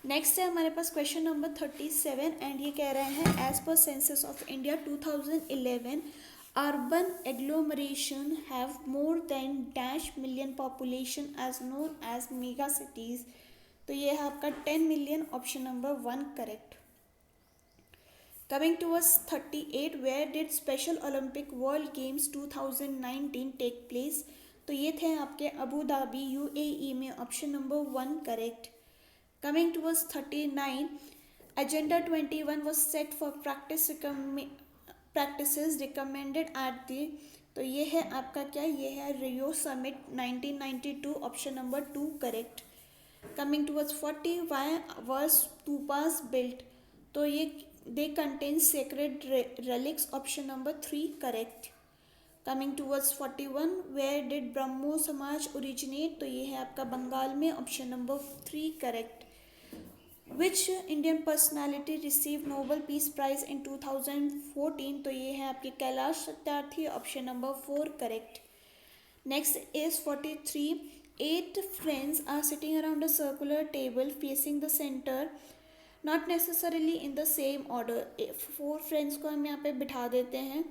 नेक्स्ट है हमारे पास क्वेश्चन नंबर 37 एंड ये कह रहे हैं एज पर census of India 2011 urban agglomeration have more than dash million population as known as mega cities. तो ये है आपका 10 million. Option number 1 correct. Coming towards 38, where did special Olympic world games 2019 take place. तो ये थे आपके अबू धाबी UAE में। Option number 1 correct. Coming towards 39, agenda 21 was set for practices recommended at the. तो ये है आपका क्या, ये है Rio summit 1992। Option number 2 correct. Coming towards 40, why was stupas built? तो ये they contain sacred relics। Option number 3 correct. Coming towards 41, where did ब्रह्मो समाज ओरिजिनेट। तो ये है आपका बंगाल में। Option number 3 correct. Which Indian personality received Nobel Peace Prize in 2014? तो ये है आपके Kailash Satyarthi. Option number 4 correct. Next is 43. 8 friends are sitting around a circular table facing the center, not necessarily in the same order। 4 friends को हम यहाँ पे बिठा देते हैं।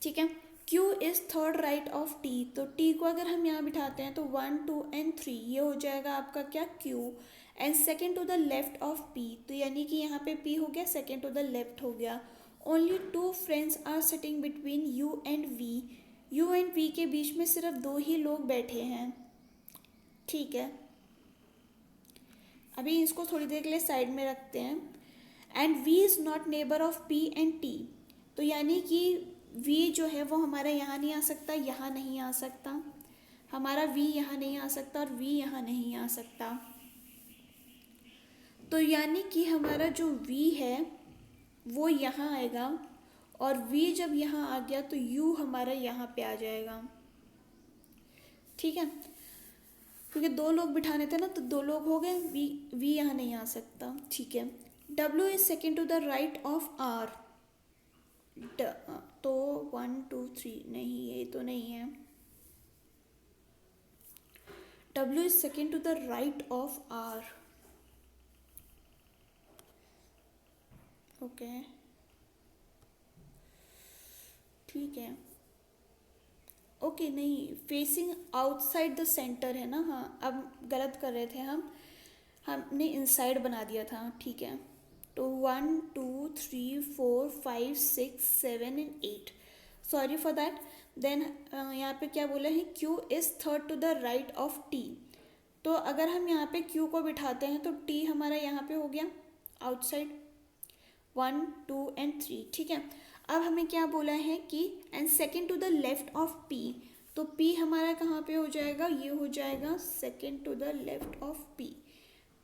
ठीक है, Q is third right of T। तो T को अगर हम यहाँ बिठाते हैं तो 1, 2 and 3 ये हो जाएगा आपका क्या, Q। And second to the left of P, तो यानी कि यहाँ पे P हो गया, सेकेंड टू द लेफ्ट हो गया। Only 2 friends are sitting between U and V। U and V के बीच में सिर्फ 2 ही लोग बैठे हैं। ठीक है, अभी इसको थोड़ी देर के लिए साइड में रखते हैं। And V is not neighbour of P and T। तो यानी कि V जो है वो हमारे यहाँ नहीं आ सकता, यहाँ नहीं आ सकता। हमारा v यहाँ नहीं आ सकता और v यहाँ नहीं आ सकता। तो यानी कि हमारा जो v है वो यहाँ आएगा और v जब यहाँ आ गया तो u हमारा यहाँ पे आ जाएगा। ठीक है, क्योंकि दो लोग बिठाने थे ना, तो दो लोग हो गए, v यहाँ नहीं आ सकता। ठीक है, w is second to the right of r। तो 1 2 3 नहीं, ये तो नहीं है। w is second to the right of r। Okay, ठीक है। ओके नहीं, फेसिंग आउटसाइड द सेंटर है ना। हाँ, अब गलत कर रहे थे हमने इनसाइड बना दिया था। ठीक है, तो 1 2 3 4 5 6 7 and 8, sorry for that. Then यहाँ पे क्या बोला है, q is third to the right of t। तो अगर हम यहाँ पे q को बिठाते हैं तो t हमारा यहाँ पे हो गया आउटसाइड, 1 2 एंड 3। ठीक है, अब हमें क्या बोला है कि and second to the left of p। तो p हमारा कहाँ पे हो जाएगा, ये हो जाएगा second to the left of p।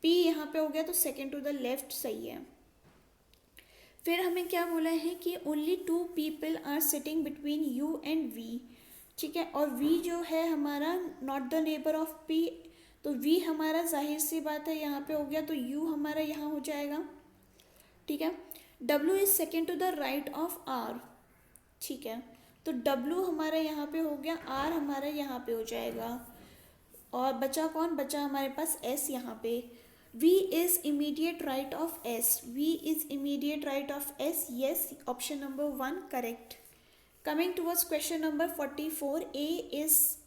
p यहाँ पे हो गया तो सेकेंड टू द लेफ्ट सही है। फिर हमें क्या बोला है कि only 2 people are sitting between u and v। ठीक है, और v जो है हमारा not the neighbour of p, तो v हमारा जाहिर सी बात है यहाँ पे हो गया, तो u हमारा यहाँ हो जाएगा। ठीक है, w is second to the right of r। ठीक है, तो w हमारा यहाँ पे हो गया, r हमारा यहाँ पे हो जाएगा, और बचा कौन, बचा हमारे पास s यहाँ पे। v is immediate right of s, v is immediate right of s, yes, option number 1 correct. Coming towards question number 44, a is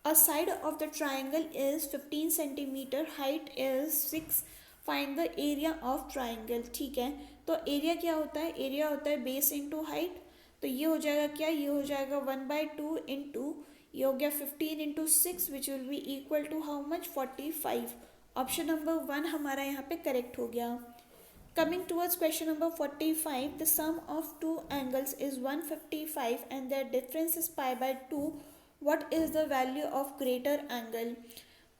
a side of the triangle is 15 centimeter, height is 6, find the area of triangle. ठीक है, तो एरिया क्या होता है, एरिया होता है बेस इंटू हाइट। तो ये हो जाएगा क्या, ये हो जाएगा 1/2 इंटू, ये हो गया 15 into 6 which will be equal to how much, 45। Option number 1 हमारा यहाँ पे करेक्ट हो गया। Coming towards question number 45, the sum of two angles is 155 and their difference is π/2, what is the value of greater angle.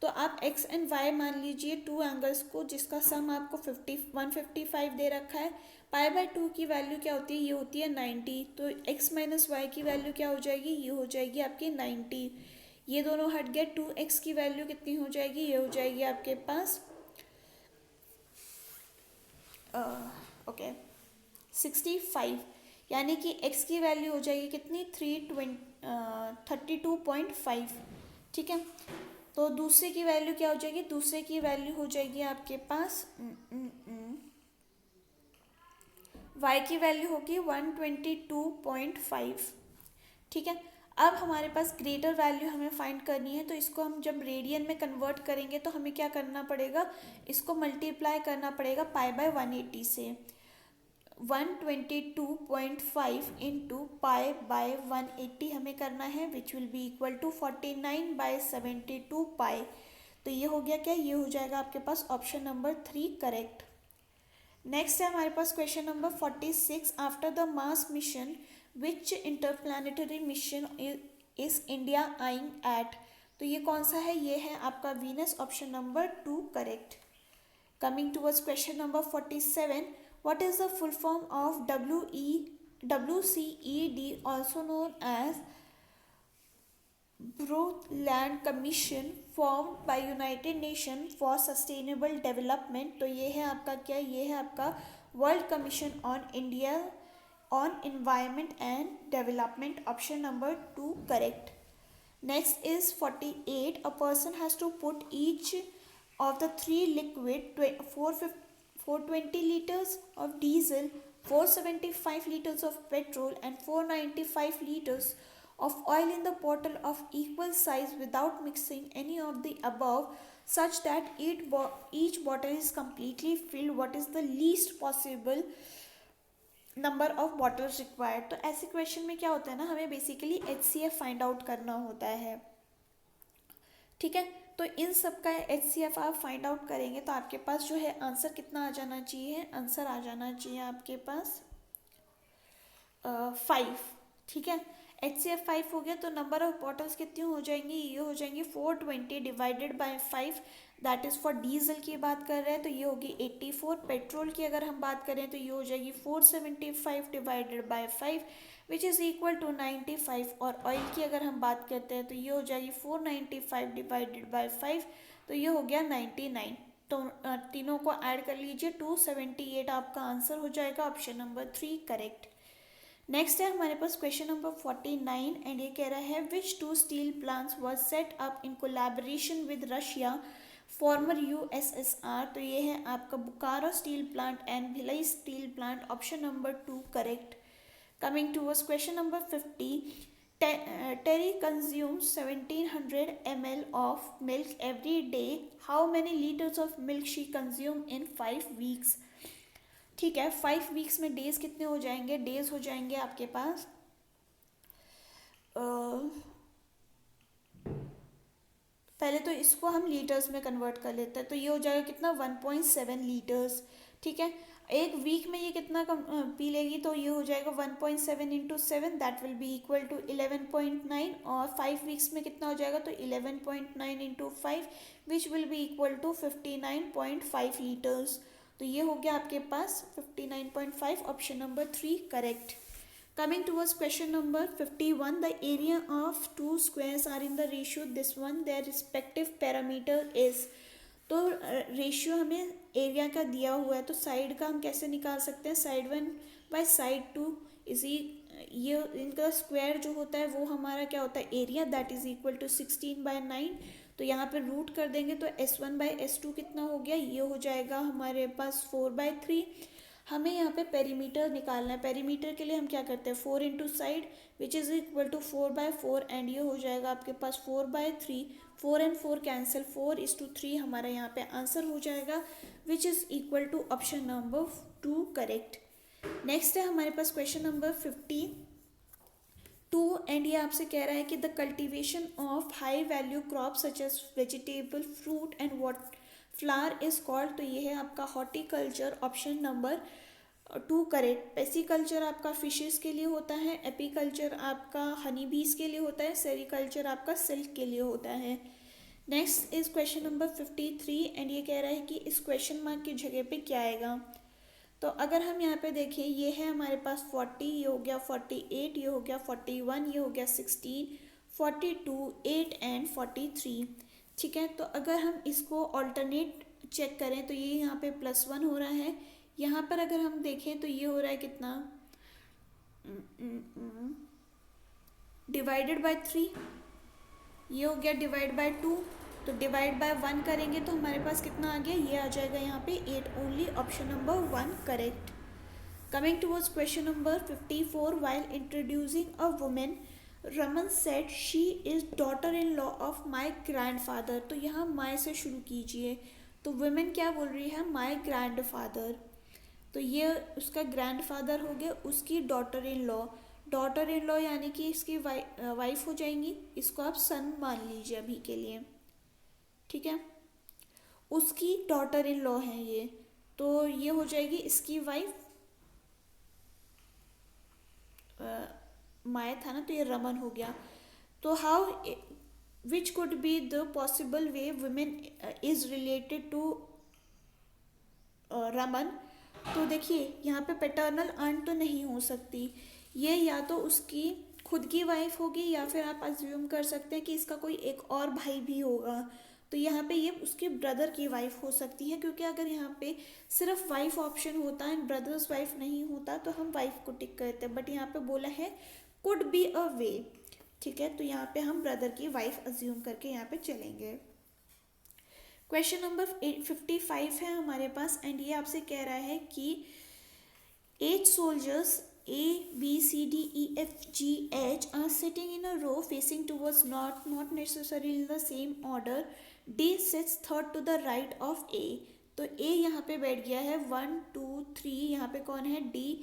तो आप x एंड y मान लीजिए टू एंगल्स को, जिसका सम आपको 155 दे रखा है। π/2 की वैल्यू क्या होती है, ये होती है 90। तो x माइनस वाई की वैल्यू क्या हो जाएगी, ये हो जाएगी आपकी 90। ये दोनों हट गए, 2x की वैल्यू कितनी हो जाएगी, ये हो जाएगी आपके पास 65, यानी कि x की वैल्यू हो जाएगी कितनी, 32.5। ठीक है, तो दूसरे की वैल्यू क्या हो जाएगी, दूसरे की वैल्यू हो जाएगी आपके पास y की वैल्यू होगी 122.5। ठीक है, अब हमारे पास ग्रेटर वैल्यू हमें फाइंड करनी है, तो इसको हम जब रेडियन में कन्वर्ट करेंगे तो हमें क्या करना पड़ेगा, इसको मल्टीप्लाई करना पड़ेगा π/180 से। 122.5 इंटू π/180 हमें करना है, which will be equal to 49/72 pi. तो ये हो गया क्या, ये हो जाएगा आपके पास ऑप्शन नंबर 3 करेक्ट। नेक्स्ट है हमारे पास question number 46, after the Mars mission which interplanetary mission is India eyeing at. तो ये कौन सा है, ये है आपका Venus, option number 2 correct. Coming towards question number 47, what is the full form of WCED, also known as Brundtland Commission, formed by United Nations for Sustainable Development। तो ये है आपका क्या, ये है आपका world commission on India on environment and development, option number 2 correct. Next is 48, a person has to put each of the three liquid 420 liters of diesel, 475 liters of petrol and 495 liters of oil in the bottle of equal size without mixing any of the above, such that each bottle is completely filled. What is the least possible number of bottles required। तो ऐसे क्वेश्चन में क्या होता है ना, हमें बेसिकली HCF फाइंड आउट करना होता है। ठीक है, तो इन सब का HCF आप फाइंड आउट करेंगे तो आपके पास जो है आंसर कितना आ जाना चाहिए, आंसर आ जाना चाहिए आपके पास 5। ठीक है, HCF 5 हो गया, तो नंबर ऑफ बॉटल्स कितनी हो जाएंगी, ये हो जाएंगी 420 divided by 5, that is for diesel की बात कर रहे हैं तो ये होगी 84। पेट्रोल की अगर हम बात करें तो ये हो जाएगी 475 divided by 5 which is equal to 95। और ऑयल की अगर हम बात करते हैं तो ये हो जाएगी 495 डिवाइडेड बाय 5, तो ये हो गया 99। तो तीनों को ऐड कर लीजिए, 278 आपका आंसर हो जाएगा, ऑप्शन नंबर 3 करेक्ट। नेक्स्ट है हमारे पास क्वेश्चन नंबर 49 एंड ये कह रहा है which two steel plants was set up in collaboration with Russia former USSR। तो ये है आपका Bokaro steel plant and Bhilai steel plant, option number 2 correct. Coming towards question number 50, Terry consumes 1700 ml of milk every day. How many liters of milk she consume in 5 weeks? ठीक है, 5 वीक्स में डेज कितने हो जाएंगे, डेज हो जाएंगे आपके पास पहले तो इसको हम लीटर्स में कन्वर्ट कर लेते हैं, तो ये हो जाएगा कितना 1.7 लीटर्स। ठीक है, एक वीक में ये कितना पी लेगी, तो ये हो जाएगा 1.7 into 7 that will be equal to 11.9, और 5 वीक्स में कितना हो जाएगा, तो 11.9 into 5 which will be equal to 59.5 litres. तो ये हो गया आपके पास 59.5, option number 3 correct. Coming towards question number 51, the area of two squares are in the ratio this one, their respective parameter is। तो रेशियो हमें एरिया का दिया हुआ है, तो साइड का हम कैसे निकाल सकते हैं, साइड 1 बाय साइड 2 इजी, ये इनका स्क्वायर जो होता है वो हमारा क्या होता है area, that is equal to 16/9। तो यहाँ पे रूट कर देंगे तो S1 बाय S2 कितना हो गया, ये हो जाएगा हमारे पास 4/3। हमें यहाँ पे पेरीमीटर निकालना है, पेरीमीटर के लिए हम क्या करते हैं 4 into side which is equal to 4/4 and ये हो जाएगा आपके पास 4/3। 4 एंड 4 कैंसिल, 4:3 हमारा यहाँ पे आंसर हो जाएगा which is equal to option number 2 correct. Next है हमारे पास क्वेश्चन नंबर 52 एंड ये आपसे कह रहा है कि the cultivation of high value crop such as vegetable fruit and what flower is called. तो ये है आपका horticulture, option number 2 correct. Pisciculture आपका फिशेस के लिए होता है, एपीकल्चर आपका हनी बीज के लिए होता है, सेरिकल्चर आपका सिल्क के लिए होता है। Next is question number 53 and ये कह रहा है कि इस क्वेश्चन मार्क की जगह पे क्या आएगा। तो अगर हम यहाँ पे देखें, ये है हमारे पास 40, ये हो गया 48, ये हो गया 41, ये हो गया 16, 42, 8 एंड 43। ठीक है, तो अगर हम इसको ऑल्टरनेट चेक करें तो ये यहाँ पे +1 हो रहा है, यहाँ पर अगर हम देखें तो ये हो रहा है कितना डिवाइडेड बाय 3, ये हो गया डिवाइड बाय 2, तो डिवाइड बाय 1 करेंगे तो हमारे पास कितना आ गया, ये आ जाएगा यहाँ पे 8 only, option number 1 correct. Coming towards question number 54, while introducing a women Raman said she is daughter in law of my grandfather. तो यहाँ माई से शुरू कीजिए, तो वुमेन क्या बोल रही है, माई ग्रैंडफादर, तो ये उसका ग्रैंडफादर हो गया, उसकी daughter in law, daughter in law यानी कि इसकी वाइफ हो जाएंगी, इसको आप सन मान लीजिए अभी के लिए। ठीक है, उसकी डॉटर इन लॉ है ये, तो ये हो जाएगी इसकी वाइफ, माया था ना तो ये रमन हो गया। तो how which could be the possible way women is related to Raman. तो देखिए यहाँ पे पैटर्नल आंट तो नहीं हो सकती, ये या तो उसकी खुद की वाइफ होगी या फिर आप अज्यूम कर सकते हैं कि इसका कोई एक और भाई भी होगा, तो यहाँ पे ये उसके ब्रदर की वाइफ हो सकती है, क्योंकि अगर यहाँ पे सिर्फ वाइफ ऑप्शन होता है ब्रदर्स वाइफ नहीं होता तो हम वाइफ को टिक करते हैं, बट यहाँ पे बोला है कुड बी अ वे। ठीक है, तो यहाँ पे हम ब्रदर की वाइफ अज्यूम करके यहाँ पे चलेंगे। क्वेश्चन नंबर 55 है हमारे पास एंड ये आपसे कह रहा है कि 8 soldiers A, B, C, D, E, F, G, H are sitting in a row facing towards north, not necessarily in the same order. D sits third to the right of A. तो A यहाँ पे बैठ गया है 1, 2, 3, यहाँ पे कौन है D,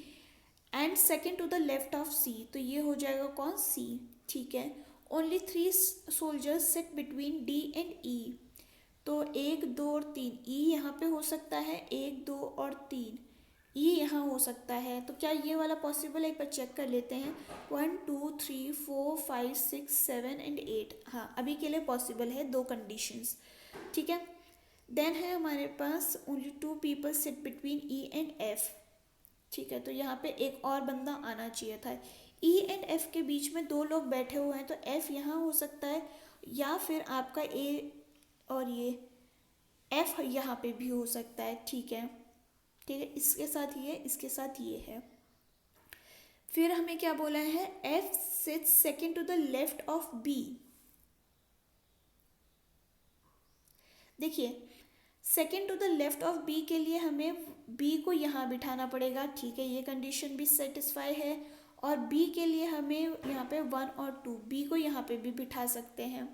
and second to the left of C, तो ये हो जाएगा कौन C। ठीक है, only 3 soldiers sit between D and E, तो 1, 2 और 3, E यहाँ पे हो सकता है 1, 2 और 3, ये यहाँ हो सकता है, तो क्या ये वाला पॉसिबल है? एक बार चेक कर लेते हैं। 1 2 3 4 5 6 7 एंड 8, हाँ अभी के लिए पॉसिबल है, दो कंडीशंस। ठीक है, देन है हमारे पास only 2 people sit between E and F. ठीक है, तो यहाँ पे एक और बंदा आना चाहिए था। ई एंड एफ के बीच में दो लोग बैठे हुए हैं, तो एफ यहाँ हो सकता है, या फिर आपका ए और ये एफ यहाँ पे भी हो सकता है। ठीक है, ठीक है, इसके साथ ये, इसके साथ ये है। फिर हमें क्या बोला है? F sits second to the left of B. देखिए, second to the left of B के लिए हमें बी को यहाँ बिठाना पड़ेगा। ठीक है, ये कंडीशन भी सेटिस्फाई है। और बी के लिए हमें यहाँ पे 1 और 2, बी को यहाँ पे भी बिठा सकते हैं।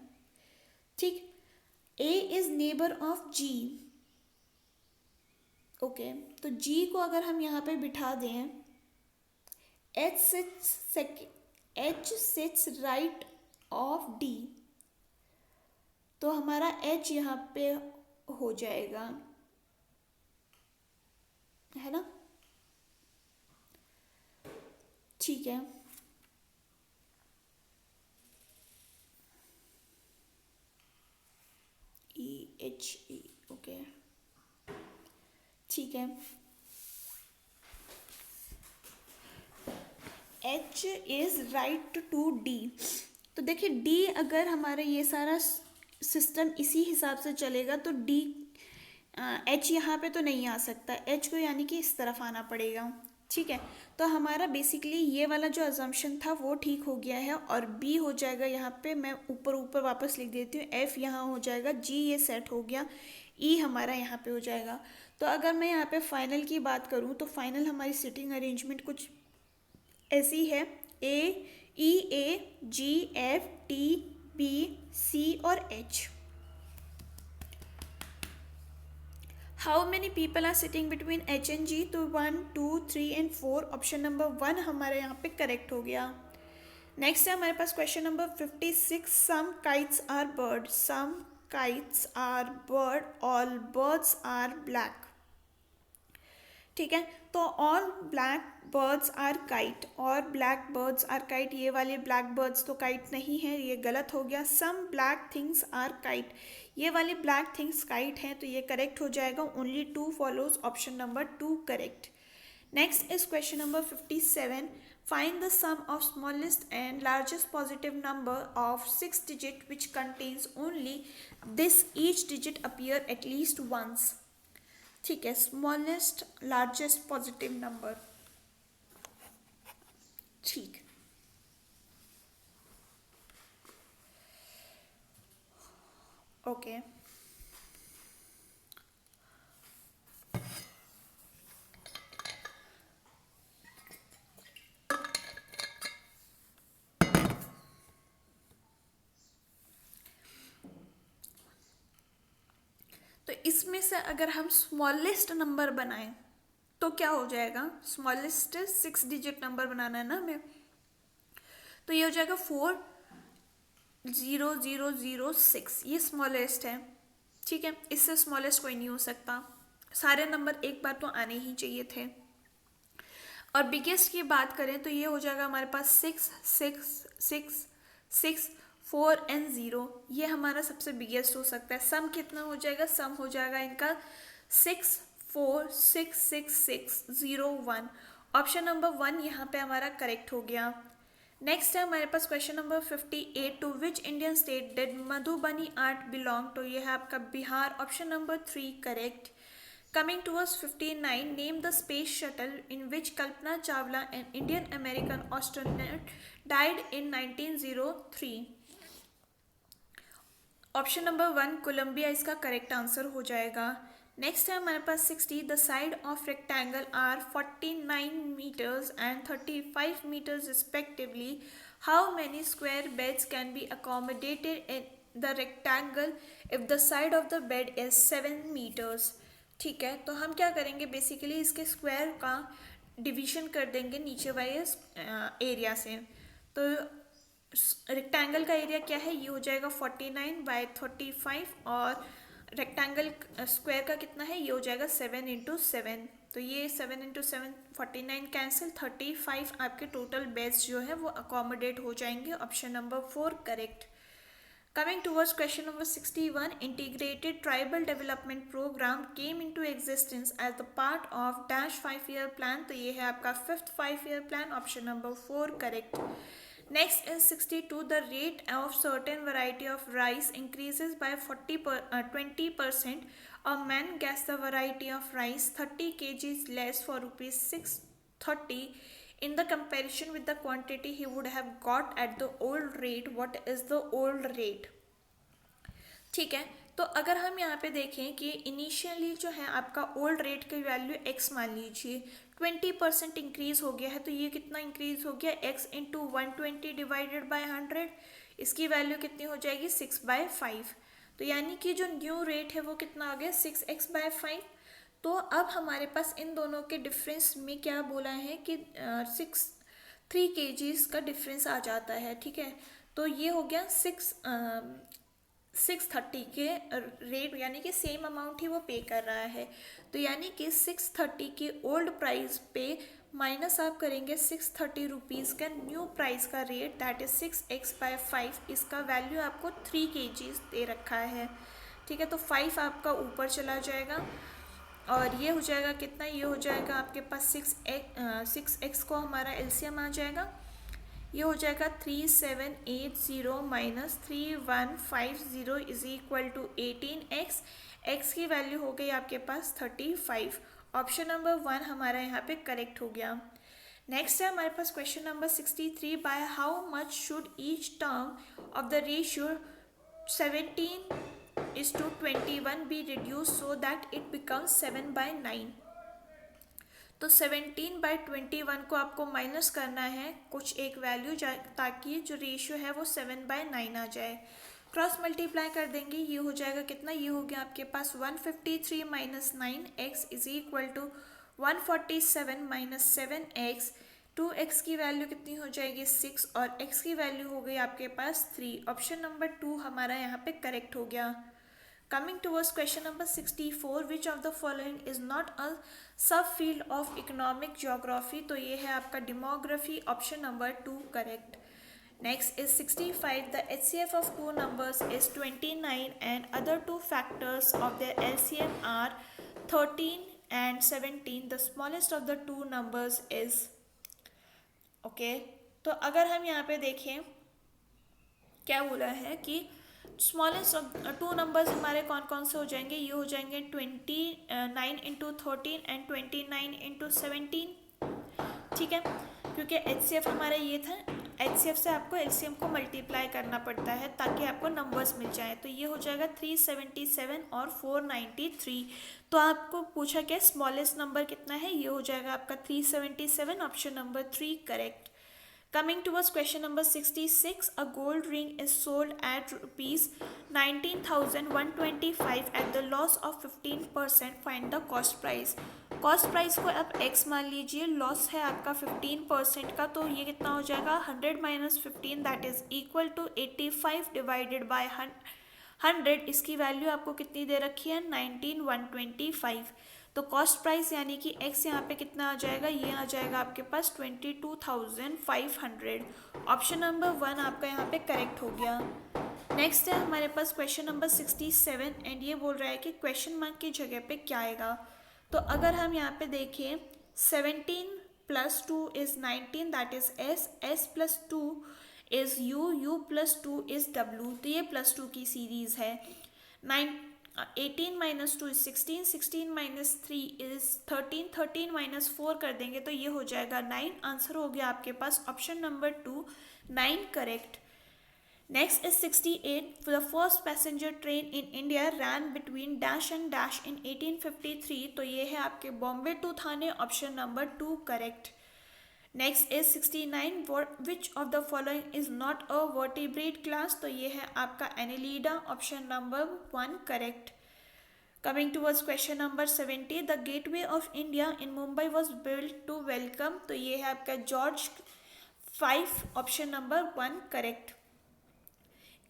ठीक, A is neighbour of G. Okay, तो जी को अगर हम यहाँ पे बिठा दें, H sits right of D, तो हमारा एच यहाँ पे हो जाएगा, है ना? ठीक है, ई एच ई, ओके, ठीक है। H is right to D, तो देखिए डी अगर हमारा ये सारा सिस्टम इसी हिसाब से चलेगा तो डी, एच यहाँ पे तो नहीं आ सकता, एच को यानी कि इस तरफ आना पड़ेगा। ठीक है, तो हमारा बेसिकली ये वाला जो अजम्पशन था वो ठीक हो गया है। और बी हो जाएगा यहाँ पे, मैं ऊपर ऊपर वापस लिख देती हूँ, एफ यहाँ हो जाएगा, जी ये सेट हो गया, ई हमारा यहाँ पे हो जाएगा। तो अगर मैं यहाँ पे फाइनल की बात करूँ तो फाइनल हमारी सिटिंग अरेंजमेंट कुछ ऐसी है: A, E, A, G, F, T, B, C और H. How many people are sitting between H and G? तो 1 2 3 एंड 4, ऑप्शन नंबर 1 हमारे यहाँ पे करेक्ट हो गया। नेक्स्ट है हमारे पास question number 56, some kites are bird, some kites are bird, all birds are black. ठीक है, तो all black birds are kite और ब्लैक बर्ड्स आर काइट, ये वाले ब्लैक बर्ड्स तो काइट नहीं है, ये गलत हो गया। Some black things are kite, ये वाले ब्लैक थिंग्स काइट हैं, तो ये करेक्ट हो जाएगा। Only 2 follows, option number 2 correct. Next is question number 57, find the sum of smallest and largest positive number of 6 digit which contains only this, each digit appear at least once. ठीक है, स्मॉलेस्ट लार्जेस्ट पॉजिटिव नंबर। ठीक, ओके, तो इसमें से अगर हम स्मॉलेस्ट नंबर बनाएं तो क्या हो जाएगा? स्मॉलेस्ट 6 डिजिट नंबर बनाना है ना हमें, तो ये हो जाएगा 40006, ये स्मॉलेस्ट है। ठीक है, इससे स्मॉलेस्ट कोई नहीं हो सकता, सारे नंबर एक बार तो आने ही चाहिए थे। और बिगेस्ट की बात करें तो ये हो जाएगा हमारे पास 6 6 6 6 4 एंड 0, ये हमारा सबसे बिगेस्ट हो सकता है। सम कितना हो जाएगा? सम हो जाएगा इनका 6 4 6 6 6 0 1, ऑप्शन नंबर 1 यहाँ पे हमारा करेक्ट हो गया। नेक्स्ट है हमारे पास question number 58, to which Indian state did Madhubani art belong? तो ये है आपका Bihar, option number 3 correct. Coming towards 59, name the space shuttle in which Kalpana Chawla, an Indian American astronaut, died in 1903. Option number 1 Columbia इसका करेक्ट आंसर हो जाएगा। नेक्स्ट है हमारे पास 60, the side of rectangle are 49 metres and 35 metres respectively, how many square beds can be accommodated in the rectangle if the side of the bed is 7 metres. ठीक है, तो हम क्या करेंगे, बेसिकली इसके स्क्वायर का डिवीजन कर देंगे नीचे वाले एरिया से। तो रेक्टेंगल का एरिया क्या है? ये हो जाएगा 49/35, और रेक्टेंगल स्क्वायर का कितना है? ये हो जाएगा 7 × 7। तो ये 7 इंटू 7 49 कैंसिल, 35 आपके टोटल बेड्स जो है वो अकोमोडेट हो जाएंगे। Option number 4 correct. Coming towards question number 61, Integrated Tribal Development Program came into existence as the part of dash 5-year plan. तो ये है आपका 5th 5-year plan, option number 4 correct. Next is 62, the rate of certain variety of rice increases by 20%. A man guessed the variety of rice 30 kgs less for rupees 630 in the comparison with the quantity he would have got at the old rate. What is the old rate? ठीक है, तो अगर हम यहाँ पे देखें कि इनिशियली जो है आपका ओल्ड रेट की वैल्यू x मान लीजिए 20% इंक्रीज हो गया है, तो ये कितना इंक्रीज हो गया, x इंटू 120 डिवाइडेड बाई 100, इसकी वैल्यू कितनी हो जाएगी 6/5। तो यानी कि जो न्यू रेट है वो कितना आ गया 6x/5। तो अब हमारे पास इन दोनों के डिफरेंस में क्या बोला है कि 3 kgs का डिफरेंस आ जाता है। ठीक है, तो ये हो गया 630 के रेट, यानी कि सेम अमाउंट ही वो पे कर रहा है। तो यानी कि 630 के ओल्ड प्राइस पे माइनस आप करेंगे 630 रुपीज़ का न्यू प्राइस का रेट, दैट इज 6x/5। इसका वैल्यू आपको 3 kgs दे रखा है। ठीक है, तो 5 आपका ऊपर चला जाएगा और ये हो जाएगा कितना, ये हो जाएगा आपके पास 6x को हमारा एलसीएम आ जाएगा, ये हो जाएगा 3780 minus 3150 is equal to 18x। x की वैल्यू हो गई आपके पास 35। ऑप्शन नंबर 1 हमारा यहाँ पे करेक्ट हो गया। नेक्स्ट है हमारे पास question number 63, by how much should each term of the ratio 17:21 be reduce so that it becomes 7/9। तो 17/21 को आपको माइनस करना है कुछ एक वैल्यू ताकि जो रेशियो है वो 7/9 आ जाए। क्रॉस मल्टीप्लाई कर देंगे, ये हो जाएगा कितना, ये हो गया आपके पास 153 minus 9x is equal to 147 minus 7x। 2x की वैल्यू कितनी हो जाएगी 6 और x की वैल्यू हो गई आपके पास 3। ऑप्शन नंबर 2 हमारा यहाँ पे करेक्ट हो गया। Coming towards question number 64, which of the following is not a subfield of economic geography? तो ये है आपका demography, option number 2 correct. Next is 65, the HCF of two numbers is 29 and other two factors of their LCM are 13 and 17. The smallest of the two numbers is okay. तो अगर हम यहाँ पे देखें क्या बोला है कि स्मॉलेस्ट ऑफ टू नंबर्स हमारे कौन कौन से हो जाएंगे, ये हो जाएंगे 29 इंटू 13 एंड 29 इंटू 17। ठीक है, क्योंकि HCF हमारा ये था, HCF से आपको LCM को मल्टीप्लाई करना पड़ता है ताकि आपको नंबर्स मिल जाए। तो ये हो जाएगा 377 और 493। तो आपको पूछा क्या स्मॉलेस्ट नंबर कितना है, ये हो जाएगा आपका 377, option number 3 correct. Coming towards question number 66, a gold ring is sold at rupees 19,125 at the loss of 15%. Find the cost price. cost price को आप x मान लीजिए, लॉस है आपका 15% का, तो ये कितना हो जाएगा 100 minus 15 that is equal to 85 divided by 100। इसकी वैल्यू आपको कितनी दे रखी है 19,125। तो कॉस्ट प्राइस यानी कि x यहाँ पे कितना आ जाएगा, ये आ जाएगा आपके पास 22,500। ऑप्शन नंबर 1 आपका यहाँ पे करेक्ट हो गया। नेक्स्ट है हमारे पास क्वेश्चन नंबर 67 एंड ये बोल रहा है कि क्वेश्चन मार्क की जगह पे क्या आएगा। तो अगर हम यहाँ पे देखें 17 + 2 is 19 that is s + 2 is u + 2 is w। तो ये +2 की सीरीज है। 18 - 2 is 16, 16 - 3 is 13, 13 - 4 कर देंगे तो ये हो जाएगा 9। आंसर हो गया आपके पास option number 2 9 correct. Next is 68, the first passenger train in India ran between dash and dash in 1853। तो ये है आपके Bombay to Thane, option number 2 correct. Next is 69, which of the following is not a vertebrate class. तो ये है आपका annelida, option number 1 correct. Coming towards question number 70, the gateway of India in Mumbai was build to welcome. तो ये है आपका George 5, option number 1 correct.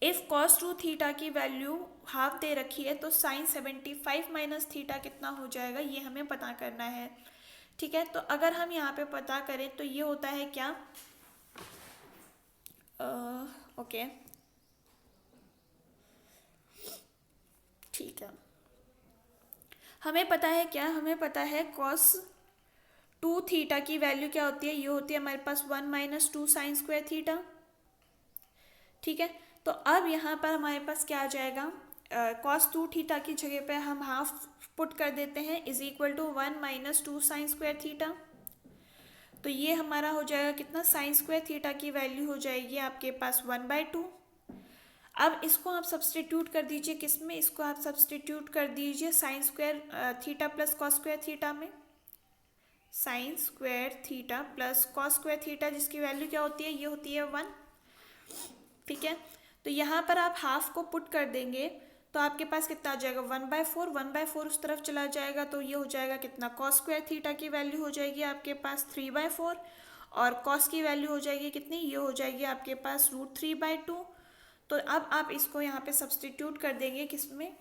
If cos 2 theta की वैल्यू हाफ दे रखी है तो sin 75 - थीटा कितना हो जाएगा, ये हमें पता करना है। ठीक है, तो अगर हम यहाँ पे पता करें तो ये होता है क्या, ओके ठीक है, हमें पता है क्या, हमें पता है कॉस 2 थीटा की वैल्यू क्या होती है, ये होती है हमारे पास 1 - 2 sin² थीटा। ठीक है, तो अब यहाँ पर हमारे पास क्या आ जाएगा, cos 2 थीटा की जगह पे हम हाफ पुट कर देते हैं, is equal to 1 - 2 sin² theta. तो ये हमारा हो जाएगा कितना, sin² थीटा की वैल्यू हो जाएगी आपके पास 1/2। अब इसको आप सब्सटीट्यूट कर दीजिए किस में, इसको आप सब्सटीट्यूट कर दीजिए sin² theta plus cos² theta में। sin² theta plus cos² theta जिसकी वैल्यू क्या होती है, ये होती है 1। ठीक है, तो यहाँ पर आप हाफ को पुट कर देंगे तो आपके पास कितना आ जाएगा, 1/4, 1/4 उस तरफ चला जाएगा तो ये हो जाएगा कितना, cos²थीटा की वैल्यू हो जाएगी आपके पास 3/4 और cos की वैल्यू हो जाएगी कितनी, ये हो जाएगी आपके पास √3/2। तो अब आप इसको यहाँ पे सब्सटीट्यूट कर देंगे किसमें,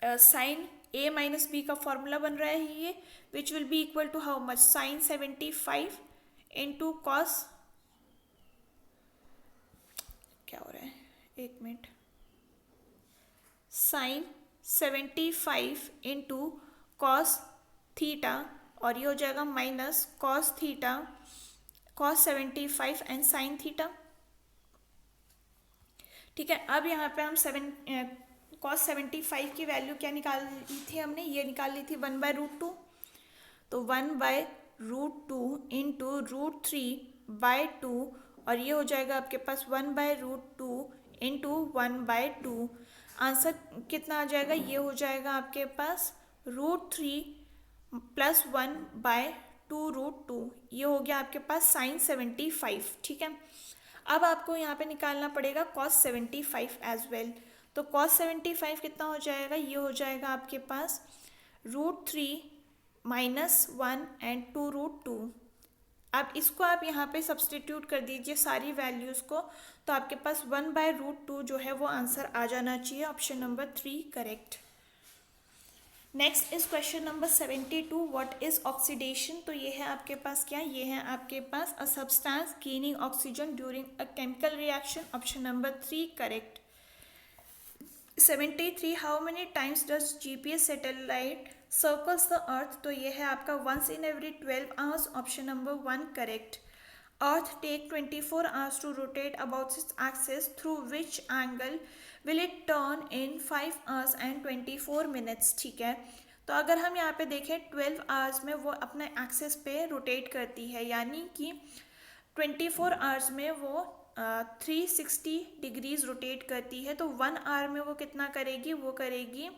साइन a माइनस बी का फॉर्मूला बन रहा है ये, which will be equal to how much, sin 75 into cos, क्या हो रहा है, एक minute, sin 75 into cos theta और ये हो जाएगा minus cos theta, cos 75 and sin theta. ठीक है, अब यहाँ पे हम cos 75 की वैल्यू क्या निकाल ली थी हमने, ये निकाल ली थी 1/√2, तो 1/√2 इंटू √3/2 और ये हो जाएगा आपके पास 1/√2 इंटू 1/2। आंसर कितना आ जाएगा, ये हो जाएगा आपके पास √3 + 1/2√2, ये हो गया आपके पास sin 75। ठीक है, अब आपको यहाँ पे निकालना पड़ेगा cos 75 एज वेल, तो cos 75 कितना हो जाएगा, ये हो जाएगा आपके पास √3 - 1 एंड 2√2। अब इसको आप यहाँ पे सब्सटीट्यूट कर दीजिए सारी वैल्यूज़ को, तो आपके पास 1/√2 जो है वो आंसर आ जाना चाहिए, option number 3 correct. Next is question number 72, what is oxidation. तो ये है आपके पास क्या, ये है आपके पास a substance gaining oxygen during a chemical reaction, option number 3 correct. 73, how many times does GPS satellite circles the earth. तो ये है आपका once in every 12 hours, option number 1 correct. Earth take 24 hours to rotate about its axis, through which angle will it turn in 5 hours and 24 minutes। ठीक है, तो अगर हम यहाँ पे देखें 12 hours में वो अपने एक्सिस पे रोटेट करती है, यानी कि 24 hours में वो 360 डिग्रीज रोटेट करती है, तो 1 hour में वो कितना करेगी, वो करेगी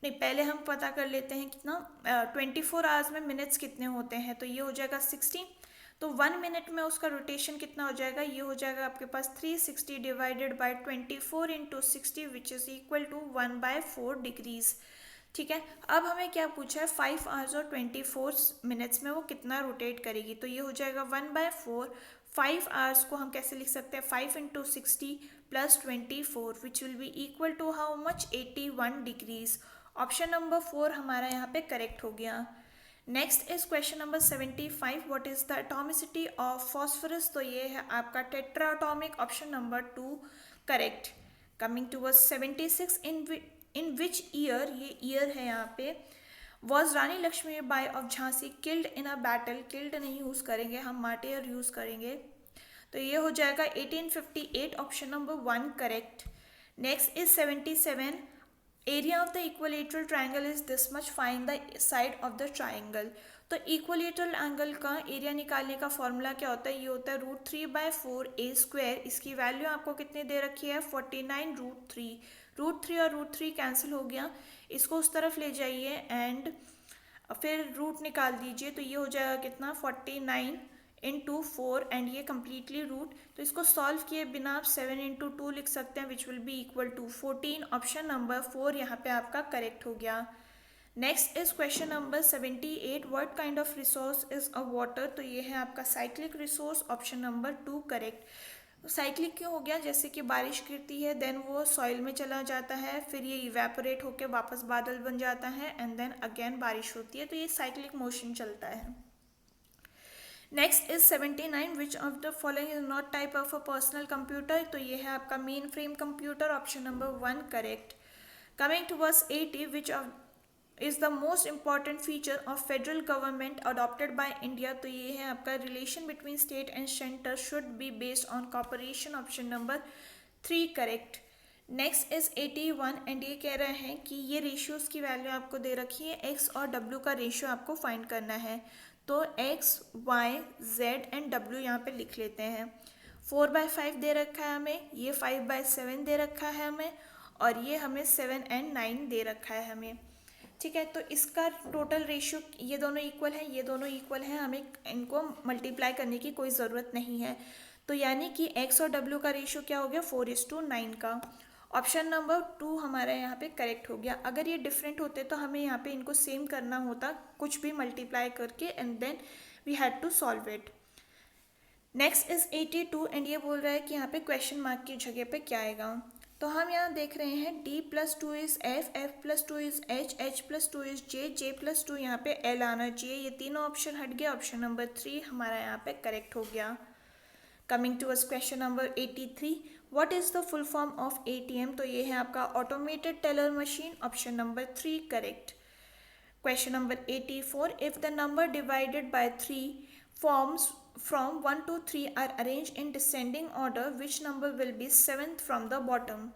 नहीं, पहले हम पता कर लेते हैं कितना, 24 hours में मिनट्स कितने होते हैं, तो ये हो जाएगा 60, तो 1 मिनट में उसका रोटेशन कितना हो जाएगा, ये हो जाएगा आपके पास 360 divided by 24 into 60 which is equal to 1/4 degrees. ठीक है, अब हमें क्या पूछा है, 5 hours और 24 मिनट्स में वो कितना रोटेट करेगी, तो ये हो जाएगा 1/4। 5 hours को हम कैसे लिख सकते हैं, 5 into 60 plus 24 which will be equal to how much, 81 degrees. Option number 4 हमारा यहाँ पे करेक्ट हो गया। Next is question number 75, what is the atomicity of phosphorus. तो ये है आपका tetra atomic, option number 2 correct. Coming towards 76, in which year, ये ईयर है यहाँ पे, was Rani Lakshmibai of Jhansi killed in a battle. Killed नहीं यूज़ करेंगे हम, मार्टियर यूज़ करेंगे, तो ये हो जाएगा 1858, option number 1 correct. Next is 77, area of the equilateral triangle is this much, find the side of the triangle. तो इक्विलेटरल एंगल का एरिया निकालने का फॉर्मूला क्या होता है, ये होता है √3/4a²। इसकी वैल्यू आपको कितनी दे रखी है, 49√3। √3 और √3 कैंसिल हो गया, इसको उस तरफ ले जाइए एंड फिर रूट निकाल दीजिए, तो ये हो जाएगा कितना, 49 इंटू 4 एंड ये कम्प्लीटली रूट, तो इसको सॉल्व किए बिना आप 7 इंटू 2 लिख सकते हैं which will be equal to 14। Option number 4 यहाँ पे आपका करेक्ट हो गया। Next is question number 78, what kind of resource is a water. तो ये है आपका cyclic resource, option number 2 correct. Cyclic क्यों हो गया, जैसे कि बारिश गिरती है देन वो सॉइल में चला जाता है, फिर ये इवेपोरेट होकर वापस बादल बन जाता है एंड देन अगेन बारिश होती है, तो ये साइक्लिक मोशन चलता है। Next is 79, which of the following is not type of a personal computer, तो ये है आपका mainframe computer, option number 1 correct. Coming towards 80, which of is the most important feature of federal government adopted by India, तो ये है आपका relation between state and center should be based on cooperation, option number 3 correct। Next is 81 and ये कह रहे हैं कि ये रेशियोज की वैल्यू आपको दे रखी है, एक्स और डब्ल्यू का रेशियो आपको फाइंड करना है, तो X Y Z and W यहाँ पे लिख लेते हैं। 4/5 दे रखा है हमें, ये 5/7 दे रखा है हमें, और ये हमें 7 and 9 दे रखा है हमें। ठीक है, तो इसका टोटल रेशियो ये दोनों इक्वल है, ये दोनों इक्वल है, हमें इनको मल्टीप्लाई करने की कोई ज़रूरत नहीं है, तो यानी कि एक्स और डब्ल्यू का रेशियो क्या हो गया 4:9 का। ऑप्शन नंबर 2 हमारा यहाँ पे करेक्ट हो गया। अगर ये डिफरेंट होते तो हमें यहाँ पे इनको सेम करना होता, कुछ भी मल्टीप्लाई करके, and then we had to solve it. Next is 82 and ये बोल रहा है कि यहाँ पे क्वेश्चन मार्क की जगह पे क्या आएगा, तो हम यहाँ देख रहे हैं D+2 is F+2 is H+2 is J+2 यहाँ पे L आना चाहिए, ये तीनों ऑप्शन हट गया, ऑप्शन नंबर 3 हमारा यहाँ पे करेक्ट हो गया। Coming to us question number 83, what is the full form of ATM, तो ये है आपका automated teller machine, option number 3 correct. Question number 84, if the number divided by 3 forms from 1 to 3 are arranged in descending order, which number will be 7th from the bottom।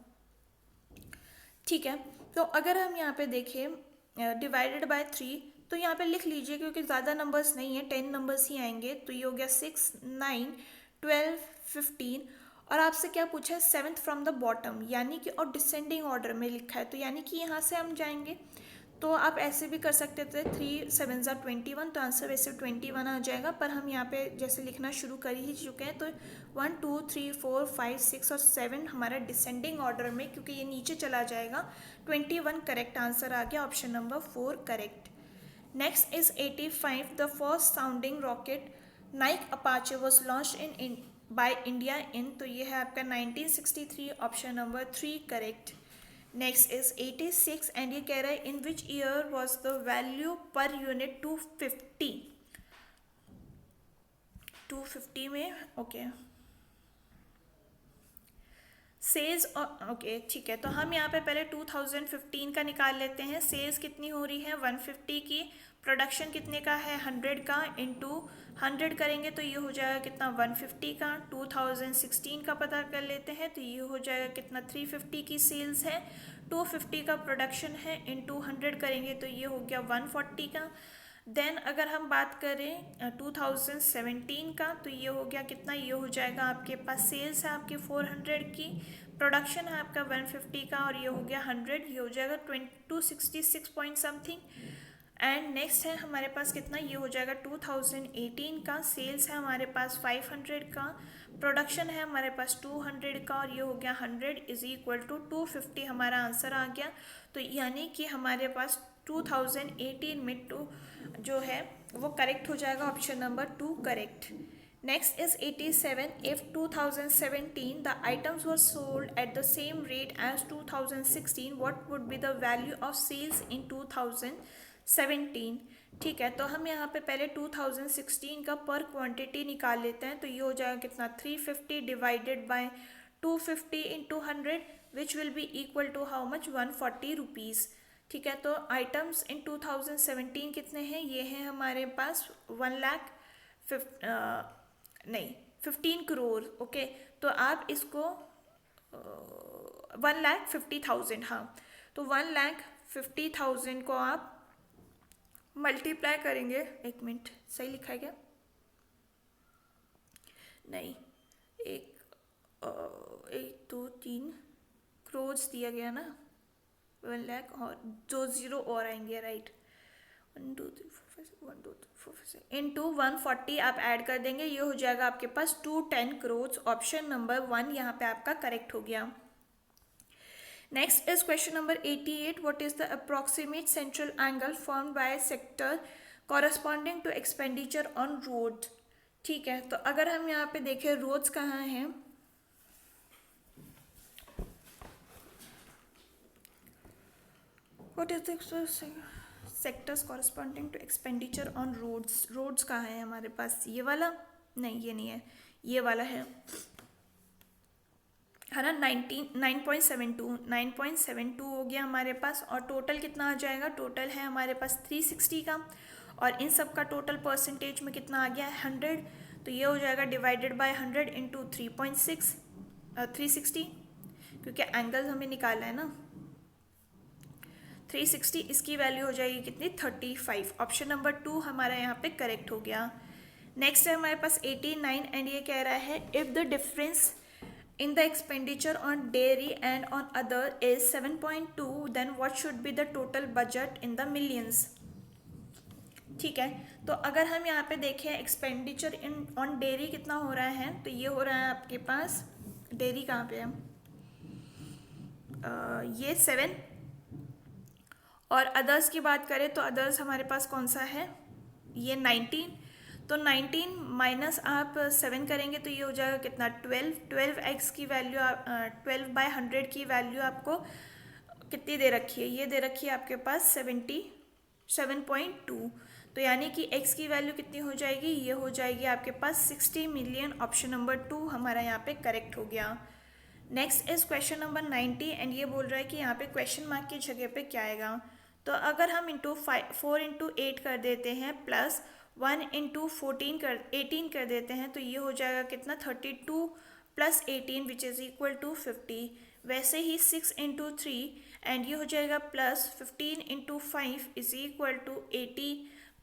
ठीक है, तो अगर हम यहाँ पे देखें डिवाइडेड बाय 3, तो यहाँ पे लिख लीजिए क्योंकि ज़्यादा नंबर्स नहीं है, 10 नंबर्स ही आएंगे, तो ये हो गया 6 9 12 15, और आपसे क्या पूछा है 7th फ्रॉम द बॉटम, यानी कि और डिसेंडिंग ऑर्डर में लिखा है, तो यानी कि यहाँ से हम जाएंगे, तो आप ऐसे भी कर सकते थे 3 7 21, तो आंसर वैसे 21 आ जाएगा, पर हम यहाँ पे जैसे लिखना शुरू कर ही चुके हैं, तो 1 2 3 4 5 6 और 7 हमारा डिसेंडिंग ऑर्डर में, क्योंकि ये नीचे चला जाएगा, 21 करेक्ट आंसर आ गया, option number 4 correct. Next is 85, the first sounding rocket Nike Apache was launch in by India in, तो ये है आपका 1963, option number 3 correct. Next is 86 and ये कह रहा है in which year was the value per unit 250 में, ओके सेल्स, ओके ठीक है, तो हम यहाँ पे पहले 2015 का निकाल लेते हैं। सेल्स कितनी हो रही है 150 की, प्रोडक्शन कितने का है 100 का, इंटू 100 करेंगे तो ये हो जाएगा कितना 150 का। 2016 का पता कर लेते हैं, तो ये हो जाएगा कितना 350 की सेल्स है, 250 का प्रोडक्शन है, इंटू 100 करेंगे तो ये हो गया 140 का। देन अगर हम बात करें 2017 का, तो ये हो गया कितना, ये हो जाएगा आपके पास सेल्स है आपकी 400 की, प्रोडक्शन है आपका 150 का, और ये हो गया 100, ये हो जाएगा 266 पॉइंट समथिंग। एंड नेक्स्ट है हमारे पास कितना, ये हो जाएगा 2018 का, सेल्स है हमारे पास 500 का, प्रोडक्शन है हमारे पास 200 का, और ये हो गया 100 इज इक्वल टू 250 हमारा आंसर आ गया। तो यानी कि हमारे पास 2018 में 2 जो है वो करेक्ट हो जाएगा, option number 2 correct. Next is 87, if 2017 the items were sold at the same rate as 2016 what would be the value of sales in 2017। ठीक है, तो हम यहाँ पे पहले 2016 का पर क्वांटिटी निकाल लेते हैं, तो ये हो जाएगा कितना 350 divided by 250 into 100 which will be equal to how much 140 rupees. ठीक है, तो आइटम्स इन 2017 कितने हैं, ये हैं हमारे पास 15 करोड़। ओके, तो आप इसको 1,50,000, हाँ, तो 1,50,000 को आप मल्टीप्लाई करेंगे, एक मिनट सही लिखा है क्या, नहीं, 1 2 3 करोड़ दिया गया ना, 1 लाख और 2 जीरो और आएंगे, राइट, 1 2 3 4 5 1 2 3 4 5 इंटू 140 आप ऐड कर देंगे, ये हो जाएगा आपके पास 210 करोड़। ऑप्शन नंबर 1 यहाँ पे आपका करेक्ट हो गया। Next is question number 88, what is the approximate central angle formed by sector corresponding to expenditure on road. ठीक है, तो अगर हम यहाँ पे देखें रोड्स कहाँ हैं, what is the sectors corresponding to expenditure on roads? Roads कहाँ है हमारे पास? ये वाला नहीं, ये नहीं है, ये वाला है ना। 9.72 हो गया हमारे पास। और टोटल कितना आ जाएगा? टोटल है हमारे पास 360 का, और इन सब का टोटल परसेंटेज में कितना आ गया? 100। तो ये हो जाएगा डिवाइडेड बाय 100 इंटू 360, क्योंकि एंगल हमें निकालना है ना। 360, इसकी वैल्यू हो जाएगी कितनी? 35। ऑप्शन नंबर 2 हमारा यहाँ पे करेक्ट हो गया। नेक्स्ट है हमारे पास 89, एंड ये कह रहा है if the difference in the expenditure on dairy and on other is 7.2, then what should be the total budget in the millions? ठीक है, तो अगर हम यहाँ पे देखें एक्सपेंडिचर इन ऑन डेयरी कितना हो रहा है, तो ये हो रहा है आपके पास, डेयरी कहाँ पे है, ये 7। और अदर्स की बात करें तो अदर्स हमारे पास कौन सा है? ये 19। तो 19 माइनस आप 7 करेंगे तो ये हो जाएगा कितना? 12x की वैल्यू 12/100 की वैल्यू आपको कितनी दे रखी है? ये दे रखी है आपके पास 77.2। तो यानी कि x की वैल्यू कितनी हो जाएगी? ये हो जाएगी आपके पास 60 मिलियन। ऑप्शन नंबर 2 हमारा यहाँ पे करेक्ट हो गया। Next is question number 90, and ये बोल रहा है कि यहाँ पे क्वेश्चन मार्क की जगह पे क्या आएगा? तो अगर हम 4 इंटू 8 कर देते हैं प्लस 1 इंटू 18 कर देते हैं, तो ये हो जाएगा कितना? 32 plus 18 which is equal to 50। वैसे ही 6 इंटू 3, एंड ये हो जाएगा plus 15 into 5 is equal to 80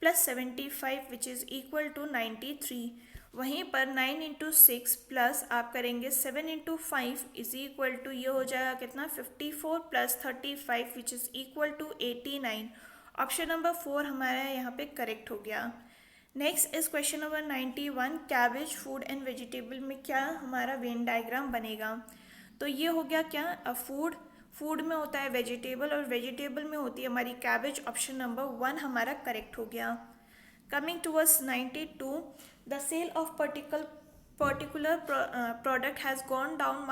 plus 75 which is equal to 93। वहीं पर 9 इंटू 6 प्लस आप करेंगे 7 इंटू 5 इज इक्वल टू, ये हो जाएगा कितना? 54 plus 35 which is equal to 89। Option number 4 हमारा यहाँ पे करेक्ट हो गया। Next is question number 91, cabbage food and vegetable में क्या हमारा वेन डायग्राम बनेगा? तो ये हो गया क्या? फूड में होता है वेजिटेबल, और वेजिटेबल में होती है हमारी कैबेज। ऑप्शन नंबर 1 हमारा करेक्ट हो गया। Coming towards 92, the sale of particular product has gone down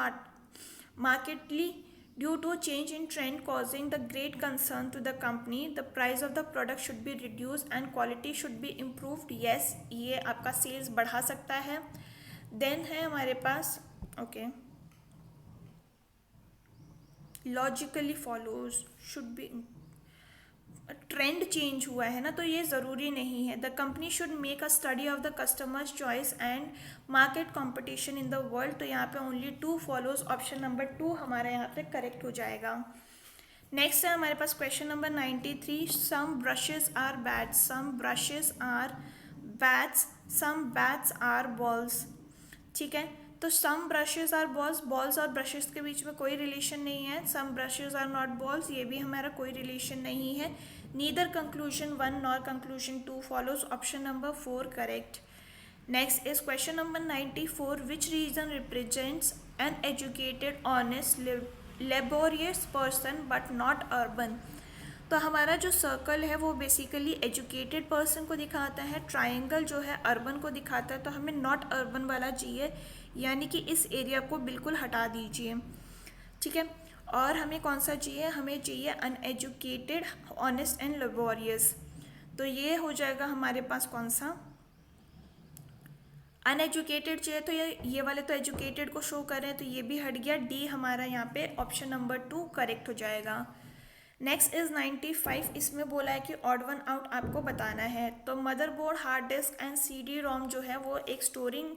markedly due to change in trend causing the great concern to the company. The price of the product should be reduced and quality should be improved. Yes, ये आपका सेल्स बढ़ा सकता है। देन है हमारे पास logically follows should be, trend change हुआ है ना, तो ये ज़रूरी नहीं है। The company should make a study of the customers choice and market competition in the world. तो यहाँ पे ओनली 2 फॉलोज। ऑप्शन नंबर 2 हमारा यहाँ पे करेक्ट हो जाएगा। नेक्स्ट है हमारे पास question number 93, some brushes are bats, some brushes are bats, some bats are balls. ठीक है, तो some brushes are balls, balls और ब्रशेज के बीच में कोई रिलेशन नहीं है। Some brushes are not balls, ये भी हमारा कोई रिलेशन नहीं है। Neither conclusion 1 nor conclusion 2 follows. Option number 4 correct. Next is question number 94, which reason represents an educated honest laborious person but not urban? तो हमारा जो सर्कल है वो बेसिकली एजुकेटेड पर्सन को दिखाता है, ट्रायंगल जो है अर्बन को दिखाता है। तो हमें नॉट अर्बन वाला चाहिए, यानी कि इस एरिया को बिल्कुल हटा दीजिए। ठीक है, और हमें कौन सा चाहिए? हमें चाहिए अनएजुकेटेड ऑनेस्ट एंड लेबोरियस। तो ये हो जाएगा हमारे पास कौन सा? अनएजुकेटेड चाहिए, तो ये वाले तो एजुकेटेड को शो कर रहे हैं, तो ये भी हट गया। डी हमारा यहाँ पे ऑप्शन नंबर 2 करेक्ट हो जाएगा। नेक्स्ट इज 95, इसमें बोला है कि ऑड वन आउट आपको बताना है। तो motherboard, hard disk and CD रोम जो है वो एक स्टोरिंग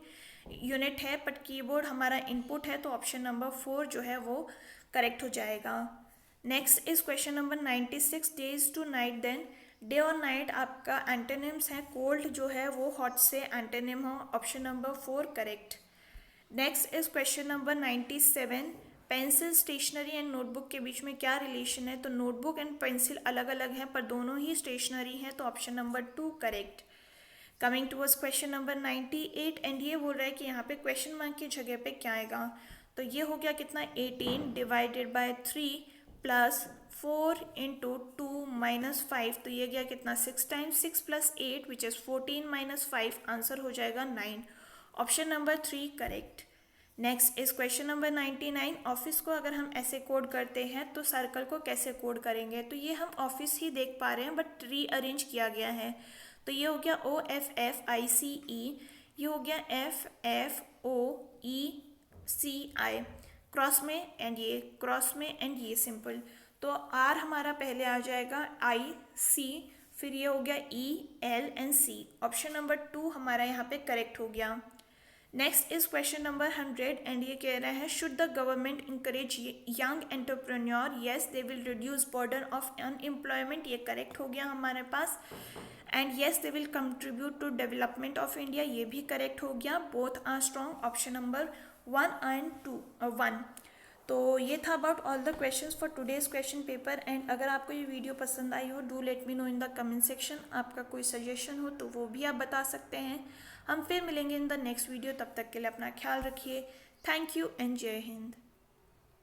यूनिट है, बट कीबोर्ड हमारा इनपुट है। तो ऑप्शन नंबर 4 जो है वो करेक्ट हो जाएगा। Next is question number 96, days to night. Then day और नाइट आपका एंटोनिम्स है, कोल्ड जो है वो हॉट से एंटोनिम हो। Option number 4 correct. Next is question number 97, pencil, stationery and notebook के बीच में क्या रिलेशन है? तो नोटबुक एंड पेंसिल अलग अलग हैं, पर दोनों ही स्टेशनरी हैं। तो option number 2 correct. Coming towards question number 98, and ये बोल रहा है कि यहाँ पे क्वेश्चन मार्क की जगह पे क्या आएगा? तो ये हो गया कितना? 18 divided by 3 plus 4 into 2 minus 5। तो ये गया कितना? 6 times 6 plus 8 which is 14 minus 5। Answer हो जाएगा 9। Option number 3 correct. Next is question number 99। Office को अगर हम ऐसे कोड करते हैं तो सर्कल को कैसे कोड करेंगे? तो ये हम ऑफिस ही देख पा रहे हैं बट रीअरेंज किया गया है। तो ये हो गया OFFICE, ये हो गया FFOECI क्रॉस में, एंड ये क्रॉस में, एंड ये सिंपल। तो आर हमारा पहले आ जाएगा IC, फिर ये हो गया ELNC। ऑप्शन नंबर 2 हमारा यहाँ पे करेक्ट हो गया। Next is question number 100 and ये कह रहा है should the government encourage young entrepreneur, yes they will reduce burden of unemployment, ये करेक्ट हो गया हमारे पास। And yes they will contribute to development of India, ये भी करेक्ट हो गया। Both are strong, option number 1 and 1। तो ये था about all the questions for today's question paper. And अगर आपको ये वीडियो पसंद आई हो, do let me know in the comment section. आपका कोई सजेशन हो तो वो भी आप बता सकते हैं। हम फिर मिलेंगे इन द नेक्स्ट वीडियो, तब तक के लिए अपना ख्याल रखिए। थैंक यू एंड जय हिंद।